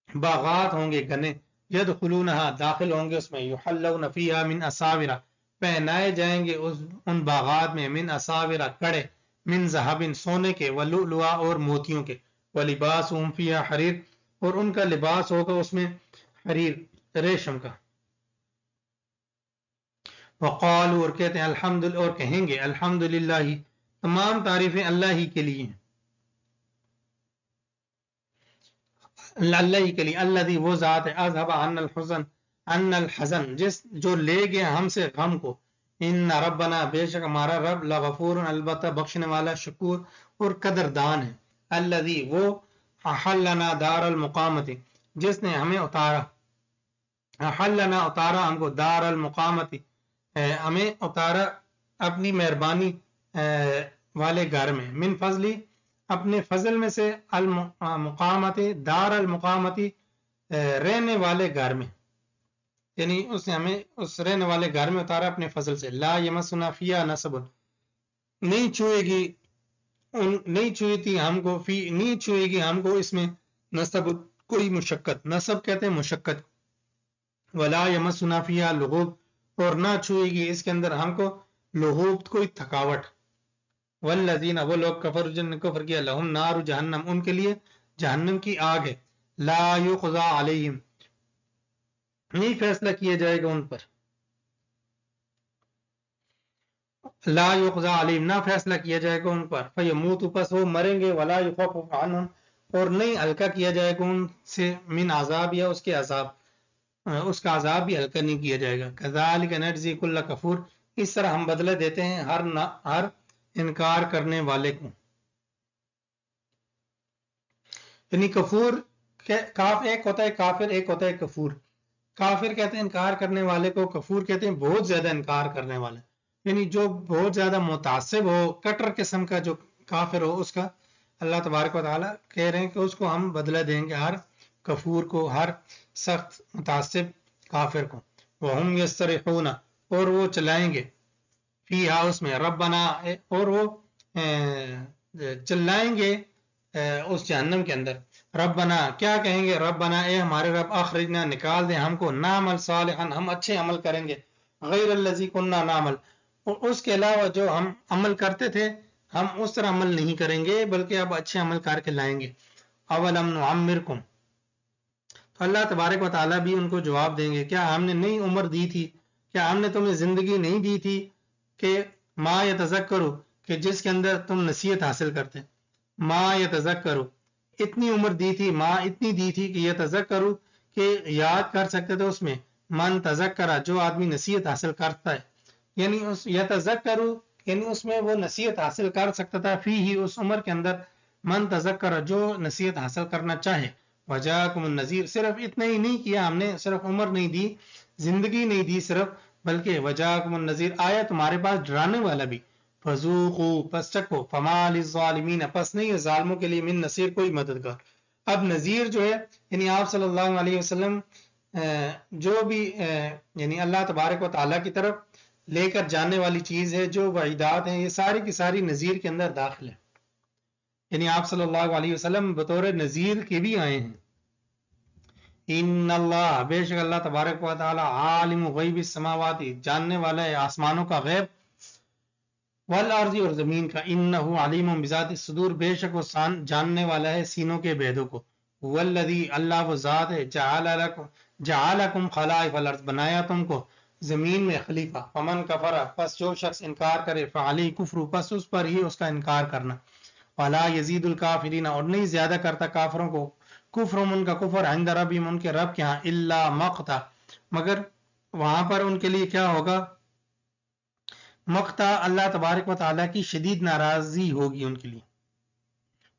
باغات ہوں گے گنے، یدخلونہا داخل ہوں گے اس میں، یحلون فیہا من اساورہ پہنائے جائیں گے ان باغات میں، من اساورہ کڑے، من ذہب سونے کے، ولؤلؤا اور موتیوں کے، ولباسہم فیہا حریر اور ان کا لباس ہوگا اس میں حریر ریشم کا۔ وقالوا اور کہتے ہیں الحمد اور کہیں گے الحمدللہ، تمام تعریفیں اللہ ہی کے لیے ہیں، اللہ ہی کے لیے، الذی وہ ذات ہے، اذهب عنا الحزن جس جو لے گیا ہم سے غم کو، ان ربنا بے شک ہمارا رب لغفور البتہ بخشنے والا، شکور اور قدردان ہے، الذی وہ احلنا دار المقامت جس نے ہمیں اتارا، احلنا اتارا ہم کو، دار المقامت ہمیں اتارا اپنی مہربانی والے گھر میں، من فضلی اپنے فضل میں سے، المقامت دار المقامتی رہنے والے گھر میں، یعنی اس نے ہمیں اس رہنے والے گھر میں اتارا اپنے فضل سے۔ لا یمسنا فیہا نصب، نہیں چھوئے گی نہیں چھوئی تھی ہم کو، نہیں چھوئے گی ہم کو اس میں نصب کوئی مشقت، نصب کہتے ہیں مشقت، ولا یمسنا فیہا لغوب اور نہ چھوئے گی اس کے اندر ہم کو لغوب کوئی تھکاوٹ، والذین وہ لوگ کفر جن نے کفر کیا، لہم نار جہنم ان کے لیے جہنم کی آگ ہے، لا یقضى علیہم نہیں فیصلہ کیا جائے گا ان پر، لا یقضى علیہم نہ فیصلہ کیا جائے گا ان پر، فیموتوا پس وہ مریں گے، ولا یخفف عنہم اور نہیں ہلکا کیا جائے گا ان سے، من عذاب یا اس کے عذاب، اس کا عذاب بھی ہلکا نہیں کیا جائے گا۔ کذالک نجزی کل کفور اس طرح ہم بدلہ دیتے ہیں ہر انکار کرنے والے کو، یعنی کفور ایک ہوتا ہے کافر، ایک ہوتا ہے کفور۔ کافر کہتے ہیں انکار کرنے والے کو، کفور کہتے ہیں بہت زیادہ انکار کرنے والے، یعنی جو بہت زیادہ متعصب ہو، کٹر قسم کا جو کافر ہو، اس کا اللہ تبارک و تعالیٰ کہہ رہے ہیں کہ اس کو ہم بدلہ دیں گے، ہر کفور کو، ہر سخت متعصب کافر کو۔ وَهُمْ يَسْتَرِحُونَ اور وہ چلائیں گے، فیہا اس میں، ربنا اور وہ چلائیں گے اس جہنم کے اندر، ربنا کیا کہیں گے، ربنا اے ہمارے رب، اخرجنا نکال دیں ہم کو، نعمل صالحا ہم اچھے عمل کریں گے، غیر الذی کننا نعمل اور اس کے علاوہ جو ہم عمل کرتے تھے ہم اس طرح عمل نہیں کریں گے بلکہ اب اچھے عمل کر کے لائیں گے۔ اولم نعمرکم تو اللہ تبارک و تعالیٰ بھی ان کو جواب دیں گے، کیا ہم نے نئی عمر دی تھی، کیا ہم نے تمہیں زندگی نہیں دی تھی کہ ما یتذکرو کہ جس کے اندر تم نصیحت حاصل کرتے، ما یتذکرو اتنی عمر دی تھی، ما اتنی دی تھی کہ یتذکرو کہ یاد کر سکتے تھے اس میں، من تذکرہ جو آدمی نصیحت حاصل کرتا ہے، یعنی اس یتذکرو یعنی اس میں وہ نصیحت حاصل کر سکتا تھا، فی ہی اس عمر کے اندر، من تذکرہ جو نصیحت حاصل کرنا چاہے، وجاکم النذیر صرف اتنا ہی نہیں کیا ہم نے، صرف عمر نہیں دی، زندگی نہیں دی صرف، بلکہ وجاکم النذیر آیا تمہارے پاس ڈرانے والا بھی، فذوقوا پس چکھو، فما للظالمین پس نہیں ہے ظالموں کے لیے من نصیر کوئی مددگار۔ اب نذیر جو ہے یعنی آپ صلی اللہ علیہ وسلم جو بھی یعنی اللہ تبارک و تعالیٰ کی طرف لے کر جانے والی چیز ہے، جو وعیدات ہیں، یہ ساری کی ساری نذیر کے اندر داخل ہے، یعنی آپ صلی اللہ علیہ وسلم بطور نذیر کے بھی آئے ہیں۔ ان اللہ بے شک اللہ تبارک و تعالی عالم غیب السماواتی جاننے والا ہے آسمانوں کا غیب، والارض اور زمین کا، انہ علیم بذات الصدور بے شک وہ جاننے والا ہے سینوں کے بھیدوں کو، والذی اللہ وہ ذات ہے جعلکم خلائف الارض بنایا تم کو زمین میں خلیفہ، فمن کفر پس جو شخص انکار کرے فعلی کفر پس اس پر ہی اس کا انکار کرنا، ولا یزید الکافرین اور نہیں زیادہ کرتا کافروں کو کفرم ان کا کفر عند ربہم ان کے رب کے ہاں الا مقتا مگر وہاں پر ان کے لیے کیا ہوگا، مقتا اللہ تبارک و تعالیٰ کی شدید ناراضی ہوگی ان کے لیے،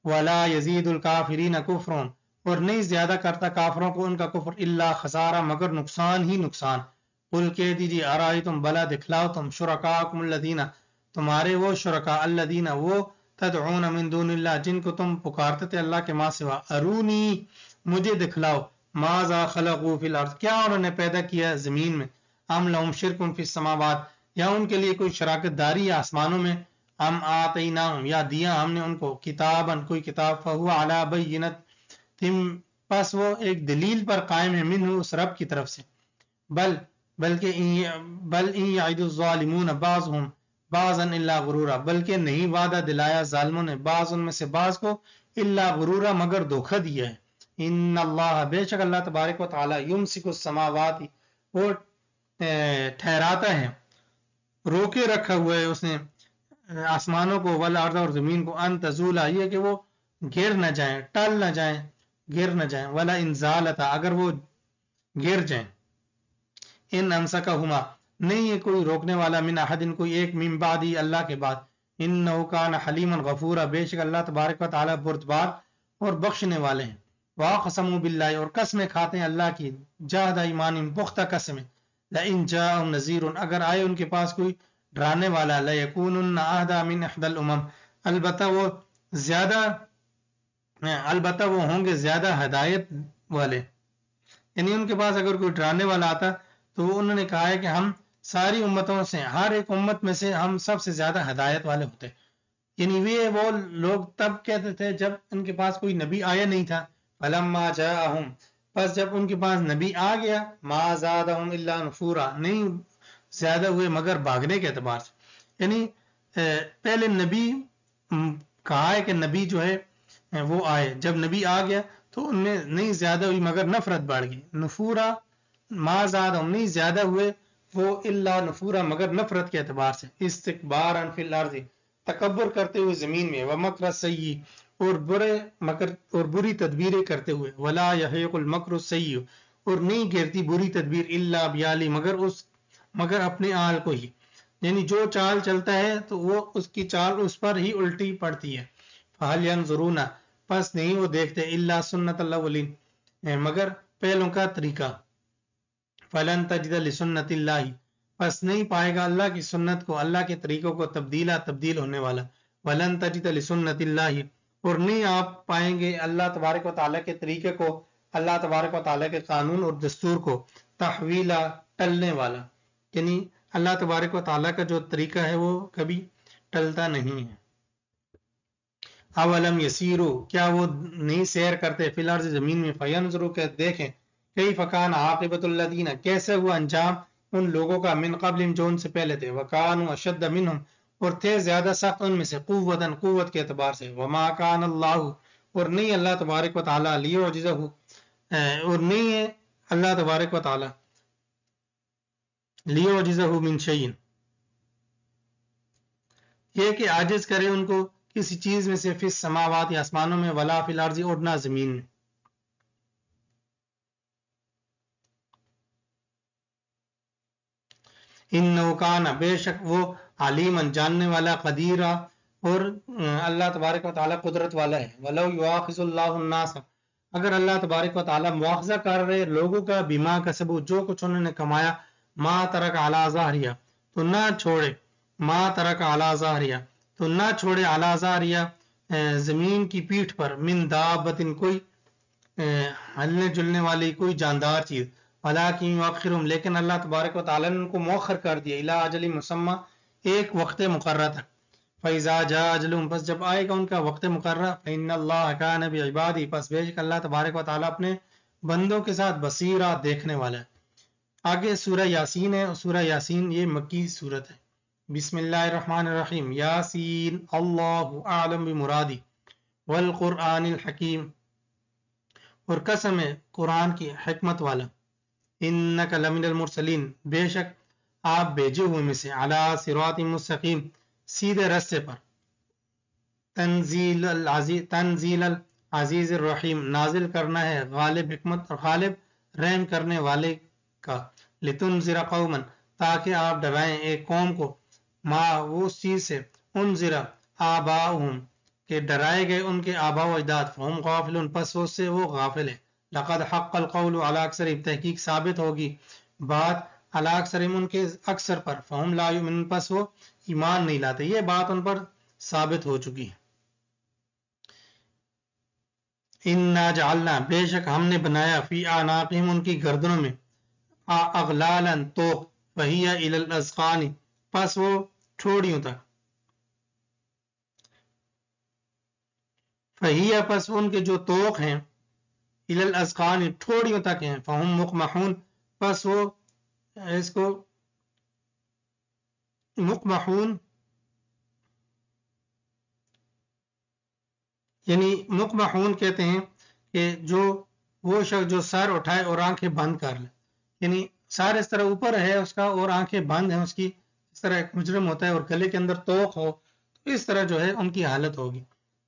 ولا یزید الکافرین کفرون اور نہیں زیادہ کرتا کافروں کو ان کا کفر الا خسارہ مگر نقصان ہی نقصان، قل کہہ دیجیے ارائیتم بلا دکھلاؤ تم شرکاکم الذین تمہارے وہ شرکا الذین وہ تدعون من دون اللہ جن کو تم پکارتے تھے اللہ کے ماں سوا، ارونی مجھے دکھلاؤ ماذا خلقوا فی الارض کیا انہوں نے پیدا کیا زمین میں، ام لہم شرک فی السماوات یا ان کے لیے کوئی شراکت داری ہے آسمانوں میں، ام آتیناہم یا دیا ہم نے ان کو کتابن کوئی کتاب فہو علی بینت پس وہ ایک دلیل پر قائم ہے منہ اس رب کی طرف سے، بل ان یعد الظالمون بعضهم بعضا الا غرورا بلکہ نہیں وعدہ دلایا ظالموں نے بعض ان میں سے بعض کو الا غرورا مگر دھوکہ دیا ہے، ان اللہ بے شک اللہ تبارک و تعالی یمسک السماوات وہ ٹھہراتا ہے روکے رکھا ہوا ہے اس نے آسمانوں کو والارض اور زمین کو ان تزولا یہ کہ وہ گر نہ جائیں ٹل نہ جائیں گر نہ جائیں ولا انزالتا اگر وہ گر جائیں، ان امسکہما نہیں ہے کوئی روکنے والا من احد کوئی ایک من بعدی اللہ کے بعد، انہ کان حلیما غفورا بے شک اللہ تبارک و تعالی بردبار اور بخشنے والے ہیں، واقسموا باللہ اور قسمیں کھاتے ہیں اللہ کی جہد ایمان پختہ قسمیں، لئن جاءہم نذیر اگر آئے ان کے پاس کوئی ڈرانے والا لیکونن اہدی من احدى الامم البتہ وہ ہوں گے زیادہ ہدایت والے، یعنی ان کے پاس اگر کوئی ڈرانے والا آتا تو انہوں نے کہا ہے کہ ہم ساری امتوں سے ہر ایک امت میں سے ہم سب سے زیادہ ہدایت والے ہوتے، یعنی وہ لوگ تب کہتے تھے جب ان کے پاس کوئی نبی آیا نہیں تھا، فلما جاءہم پس جب ان کے پاس نبی آ گیا ما زادہم الا نفورا نہیں زیادہ ہوئے مگر بھاگنے کے اعتبار سے، یعنی پہلے نبی کہا ہے کہ نبی جو ہے وہ آئے، جب نبی آ گیا تو ان میں نہیں زیادہ ہوئی مگر نفرت بڑھ گئی، نفورا ما زادہم نہیں زیادہ ہوئے وہ الا نفورا مگر نفرت کے اعتبار سے، استکبارا فی الارض تکبر کرتے ہوئے زمین میں، ومکر السیئ اور برے مکر اور بری تدبیریں کرتے ہوئے، ولا یحیق المکر السیئ اور نہیں گرتی بری تدبیر الا بیالی مگر اپنے آل کو ہی، یعنی جو چال چلتا ہے تو وہ اس کی چال اس پر ہی الٹی پڑتی ہے، فہل ینظرون پس نہیں وہ دیکھتے الا سنت الاولین مگر پہلوں کا طریقہ، فلن تجد لسنت اللہ پس نہیں پائے گا اللہ کی سنت کو اللہ کے طریقوں کو تبدیل ہونے والا، ولن تجد لسنت اللہ اور نہیں آپ پائیں گے اللہ تبارک و تعالیٰ کے طریقے کو اللہ تبارک و تعالیٰ کے قانون اور دستور کو تحویلا ٹلنے والا، یعنی اللہ تبارک و تعالیٰ کا جو طریقہ ہے وہ کبھی ٹلتا نہیں ہے، اولم یسیرو کیا وہ نہیں سیر کرتے فی الارض زمین میں فینظرو کہ دیکھیں کیف کان عاقبۃ الذین کیسے ہوا انجام ان لوگوں کا من قبل جو ان سے پہلے تھے، وکانوا اشد منہم اور تھے زیادہ سخت ان میں سے قوت کے اعتبار سے، وما کان اللہ اور نہیں اللہ تبارک و تعالیٰ لیعجزہ اور نہیں ہے اللہ تبارک و تعالیٰ لیعجزہ من شیء یہ کہ عاجز کرے ان کو کسی چیز میں سے فی السماوات یا آسمانوں میں ولا فی الارض اور نہ زمین میں، انہ کان بے شک وہ علیما جاننے والا قدیرا اور اللہ تبارک و تعالیٰ قدرت والا ہے، ولو یؤاخذ اللہ الناس اگر اللہ تبارک و تعالیٰ مواخذہ کر رہے لوگوں کا بما کسبوا جو کچھ انہوں نے کمایا، ما ترک علی ظہریہ تو نہ چھوڑے ما ترک علی ظہریہ تو نہ چھوڑے علی ظہریہ زمین کی پیٹھ پر من دابت کوئی ہلنے جلنے والی کوئی جاندار چیز، ولکن یؤخرہم لیکن اللہ تبارک و تعالیٰ نے ان کو مؤخر کر دیا الی اجل مسمى ایک وقت مقررہ تک، فاذا جاء اجلہم پس جب آئے گا ان کا وقت مقررہ، فإن اللہ کان بعبادہ پس بے شک اللہ تبارک و تعالیٰ اپنے بندوں کے ساتھ بصیرہ دیکھنے والا ہے. آگے سورہ یاسین ہے. سورہ یاسین یہ مکی صورت ہے. بسم اللہ الرحمن الرحیم. یاسین اللہ اعلم بمرادی والقرآن الحکیم. اور قسم ہے قرآن کی حکمت والا. انک لمن المرسلین، بے شک آپ بھیجے ہوئے میں سے، علی صراط مستقیم، سیدھے راستے پر. تنزیل العزیز الرحیم، نازل کرنا ہے غالب حکمت اور غالب رحم کرنے والے کا. لتنذر قوما، تاکہ آپ ڈرائیں ایک قوم کو، ما وہ چیز سے، انذر آباؤہم کہ ڈرائے گئے ان کے آبا و اجداد، فہم غافلون پس اس سے وہ غافل ہیں. لقد حق القول علی اکثرہم، تحقیق ثابت ہوگی بات، علی اکثرہم ان کے اکثر پر، فہم لا یؤمنون پس وہ ایمان نہیں لاتے. یہ بات ان پر ثابت ہو چکی ہے. انا جعلنا، بے شک ہم نے بنایا، فی اعناقہم ان کی گردنوں میں، اغلالا توق، وہی الی الاذقان پس وہ ٹھوڑیوں تک، فہی پس ان کے جو توق ہیں، الی الاذقان ٹھوڑیوں تک ہیں، فہم مقمحون پس وہ اس کو مقمحون یعنی مقمحون کہتے ہیں کہ جو وہ شخص جو سر اٹھائے اور آنکھیں بند کر لے، یعنی سر اس طرح اوپر ہے اس کا اور آنکھیں بند ہیں اس کی، اس طرح ایک مجرم ہوتا ہے اور گلے کے اندر توق ہو، تو اس طرح جو ہے ان کی حالت ہوگی.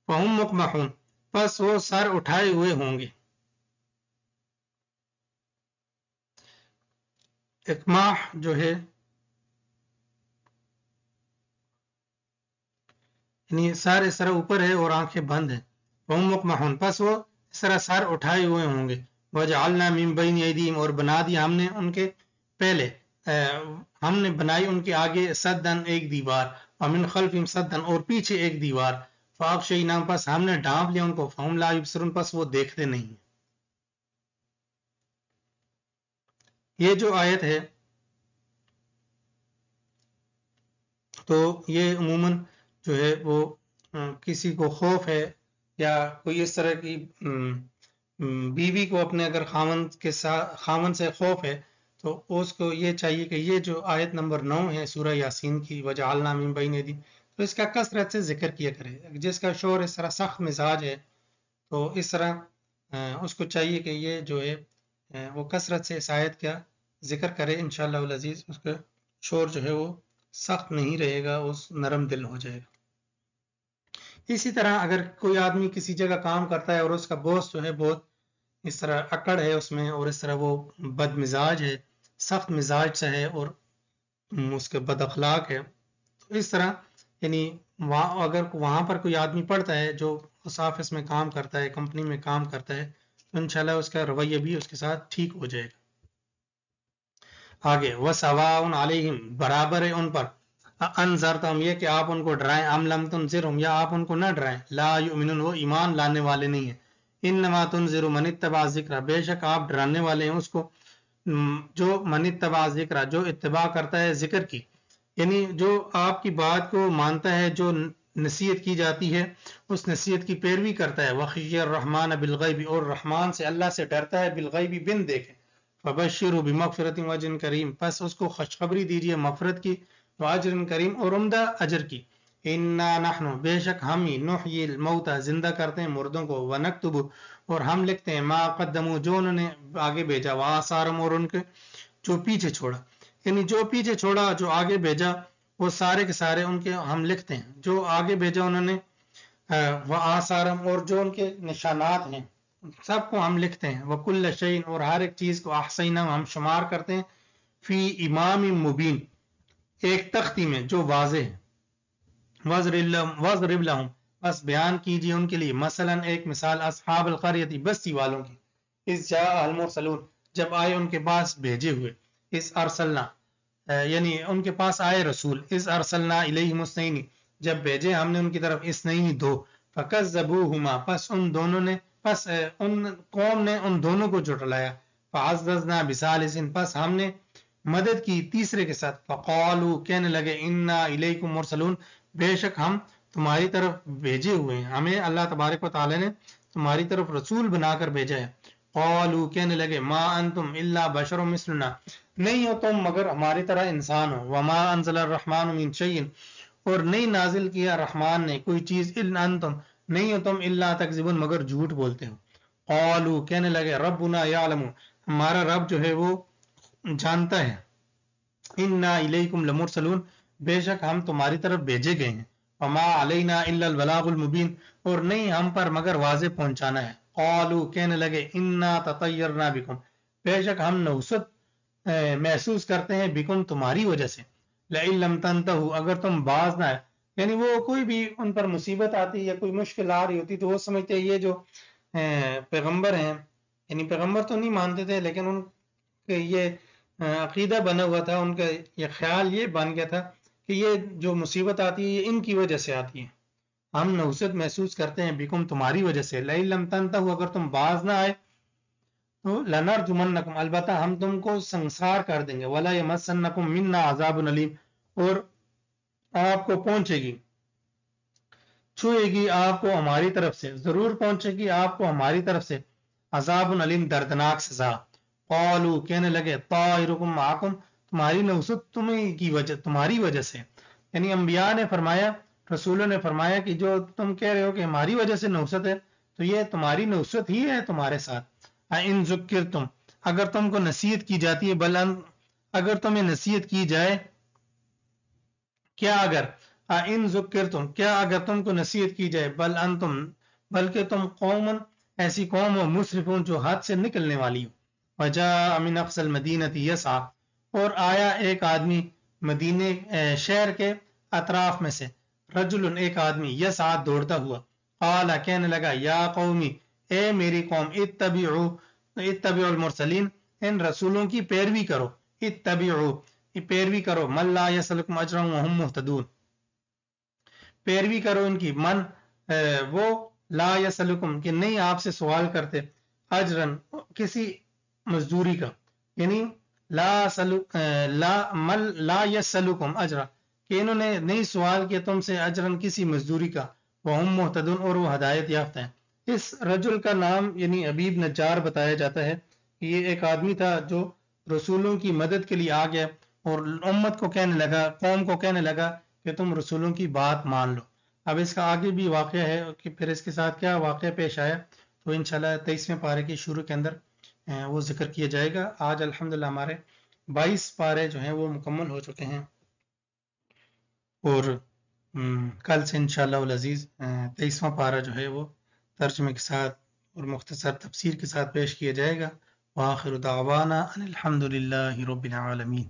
فہم مقمحون پس وہ سر اٹھائے ہوئے ہوں گے. اقماح جو ہے یعنی سر اس طرح اوپر ہے اور آنکھیں بند ہیں. فہم مقمحون پس وہ اس طرح سر اٹھائے ہوئے ہوں گے. وجعلنا من بین ایدیہم اور بنا دیا ہم نے ان کے پہلے، ہم نے بنائی ان کے آگے، سدن ایک دیوار، ومن خلفہم سدن اور پیچھے ایک دیوار، فاغشیناہم پس ہم نے ڈھانپ لیا ان کو، فہم لا یبصرون پس وہ دیکھتے نہیں. یہ جو آیت ہے تو یہ عموماً جو ہے وہ کسی کو خوف ہے یا کوئی اس طرح کی بیوی کو اپنے اگر خاوند سے خوف ہے تو اس کو یہ چاہیے کہ یہ جو آیت نمبر 9 ہے سورہ یاسین کی، وجعلنا من بین ایدیہم، تو اس کا کثرت سے ذکر کیا کرے. جس کا شوہر اس طرح سخت مزاج ہے تو اس طرح اس کو چاہیے کہ یہ جو ہے وہ کثرت سے اس آیت کا ذکر کرے. انشاءاللہ العزیز اس کا شوہر جو ہے وہ سخت نہیں رہے گا، اس نرم دل ہو جائے گا. اسی طرح اگر کوئی آدمی کسی جگہ کام کرتا ہے اور اس کا باس جو ہے بہت اس طرح اکڑ ہے اس میں، اور اس طرح وہ بد مزاج ہے، سخت مزاج سے ہے اور اس کے بد اخلاق ہے، تو اس طرح یعنی اگر وہاں پر کوئی آدمی پڑھتا ہے جو اس آفس میں کام کرتا ہے، کمپنی میں کام کرتا ہے، تو انشاءاللہ اس کا رویہ بھی اس کے ساتھ ٹھیک ہو جائے گا. آگے وَسَوَاءٌ عَلَيْهِمْ برابر ہے ان پر، انذرتہم یہ کہ آپ ان کو ڈرائیں، ام لم تنذرہم یا آپ ان کو نہ ڈرائیں، لا یؤمنون وہ ایمان لانے والے نہیں ہیں. انما تنذر من اتبع ذکر، بے شک آپ ڈرانے والے ہیں اس کو جو من اتبع ذکر، جو اتباع کرتا ہے ذکر کی، یعنی جو آپ کی بات کو مانتا ہے، جو نصیحت کی جاتی ہے اس نصیحت کی پیروی کرتا ہے. وخشی الرحمن بالغیب اور رحمان سے اللہ سے ڈرتا ہے، بالغیب بن دیکھے. فبشروا بمغفرۃ واجر کریم پس اس کو خوشخبری دیجیے مغفرت کی، واجر کریم اور عمدہ اجر کی. انا نحن بے شک ہم ہی، نحیی الموتى زندہ کرتے ہیں مردوں کو، ونکتب اور ہم لکھتے ہیں، ما قدموا جو انہوں نے آگے بھیجا، وآثارہم اور ان کے جو پیچھے چھوڑا، یعنی جو پیچھے چھوڑا جو آگے بھیجا وہ سارے کے سارے ان کے ہم لکھتے ہیں، جو آگے بھیجا انہوں نے، وآثارہم اور جو ان کے نشانات ہیں سب کو ہم لکھتے ہیں. وکل شیء اور ہر ایک چیز کو، احصینہ ہم شمار کرتے ہیں، فی امام مبین ایک تختی میں جو واضح ہے. وَاضْرِبْ لَهُمْ بس بیان کیجیے ان کے لیے، مثلا ایک مثال، اصحاب القریۃ بستی والوں کی، اذ جاء المرسلون جب آئے ان کے پاس بھیجے ہوئے، اذ ارسلنا یعنی ان کے پاس آئے رسول، اذ ارسلنا الیہم اثنین جب بھیجے ہم نے ان کی طرف اثنین دو، فکذبوہما پس ان دونوں نے، پس ان قوم نے ان دونوں کو جھٹلایا، فعززنا بثالث پس ہم نے مدد کی تیسرے کے ساتھ، فقالوا کہنے لگے، انا الیکم مرسلون بے شک ہم تمہاری طرف بھیجے ہوئے ہیں، ہمیں اللہ تبارک و تعالی نے تمہاری طرف رسول بنا کر بھیجا ہے. قالوا کہنے لگے ما انتم الا بشر مثلنا نہیں ہو تم مگر ہماری طرح انسان ہو، وما انزل الرحمن من شیء اور نہیں نازل کیا رحمان نے کوئی چیز، ان انتم نہیں ہو تم الا تکذبون مگر جھوٹ بولتے ہو۔ قالوا کہنے لگے ربنا یعلم ہمارا رب جو ہے وہ جانتا ہے، انا الیکم لمرسلون بے شک ہم تمہاری طرف بھیجے گئے ہیں، وما علینا الا البلاغ المبین اور نہیں ہم پر مگر واضح پہنچانا ہے۔ قالوا کہنے لگے انا تطیرنا بکم بے شک ہم نوست محسوس کرتے ہیں بکم تمہاری وجہ سے، لئن لم تنتہوا اگر تم باز نہ آئے، یعنی وہ کوئی بھی ان پر مصیبت آتی یا کوئی مشکل آ رہی ہوتی تو وہ سمجھتے یہ جو پیغمبر ہیں، یعنی پیغمبر تو نہیں مانتے تھے لیکن ان کے یہ عقیدہ بنا ہوا تھا، ان کا یہ خیال یہ بن گیا تھا کہ یہ جو مصیبت آتی ہے یہ ان کی وجہ سے آتی ہے، ہم نوست محسوس کرتے ہیں بکم تمہاری وجہ سے، لئن لم تنتہوا اگر تم باز نہ آئے تو لنرجمنکم البتہ ہم تم کو سنسار کر دیں گے، ولا یمسنکم منا عذاب علیم اور آپ کو پہنچے گی چھوئے گی آپ کو ہماری طرف سے، ضرور پہنچے گی آپ کو ہماری طرف سے عذاب علیم دردناک سزا۔ قالوا کہنے لگے طائرکم معکم تمہاری نوست تمہاری وجہ سے، یعنی انبیاء نے فرمایا، رسولوں نے فرمایا کہ جو تم کہہ رہے ہو کہ ہماری وجہ سے نوست ہے تو یہ تمہاری نوست ہی ہے تمہارے ساتھ۔ ان ذکرتم اگر تم کو نصیحت کی جاتی ہے، اگر تمہیں نصیحت کی جائے، کیا اگر ان ذکرتم کیا اگر تم کو نصیحت کی جائے، بلکہ تم قوم ایسی قوم ہو مسرفون جو حد سے نکلنے والی ہو۔ وجاء من اقصى المدینہ یسعی اور آیا ایک آدمی مدینے شہر کے اطراف میں سے، رجل ایک آدمی یسعی دوڑتا ہوا، قال کہنے لگا یا قومی اے میری قوم اتبعوا المرسلین ان رسولوں کی پیروی کرو، اتبعوا پیروی کرو، من لا یسلکم اجرا وهم مہتدون پیروی کرو ان کی، من وہ لا یسلکم کہ نہیں آپ سے سوال کرتے، اجرن کسی مزدوری کا، یعنی لا یسلکم اجرا کہ انہوں نے نہیں سوال کیا تم سے اجرن کسی مزدوری کا، وہم مہتدون اور وہ ہدایت یافتہ ہیں۔ اس رجل کا نام یعنی حبیب نجار بتایا جاتا ہے کہ یہ ایک آدمی تھا جو رسولوں کی مدد کے لیے آ گیا اور امت کو کہنے لگا، قوم کو کہنے لگا کہ تم رسولوں کی بات مان لو۔ اب اس کا آگے بھی واقعہ ہے کہ پھر اس کے ساتھ کیا واقعہ پیش آیا تو انشاءاللہ 23ویں پارے کے شروع کے اندر وہ ذکر کیا جائے گا۔ آج الحمدللہ ہمارے 22 پارے جو ہیں وہ مکمل ہو چکے ہیں اور کل سے انشاءاللہ العزیز 23واں پارہ جو ہے وہ ترجمے کے ساتھ اور مختصر تفسیر کے ساتھ پیش کیا جائے گا۔ وآخر دعوانا ان الحمدللہ رب العالمین۔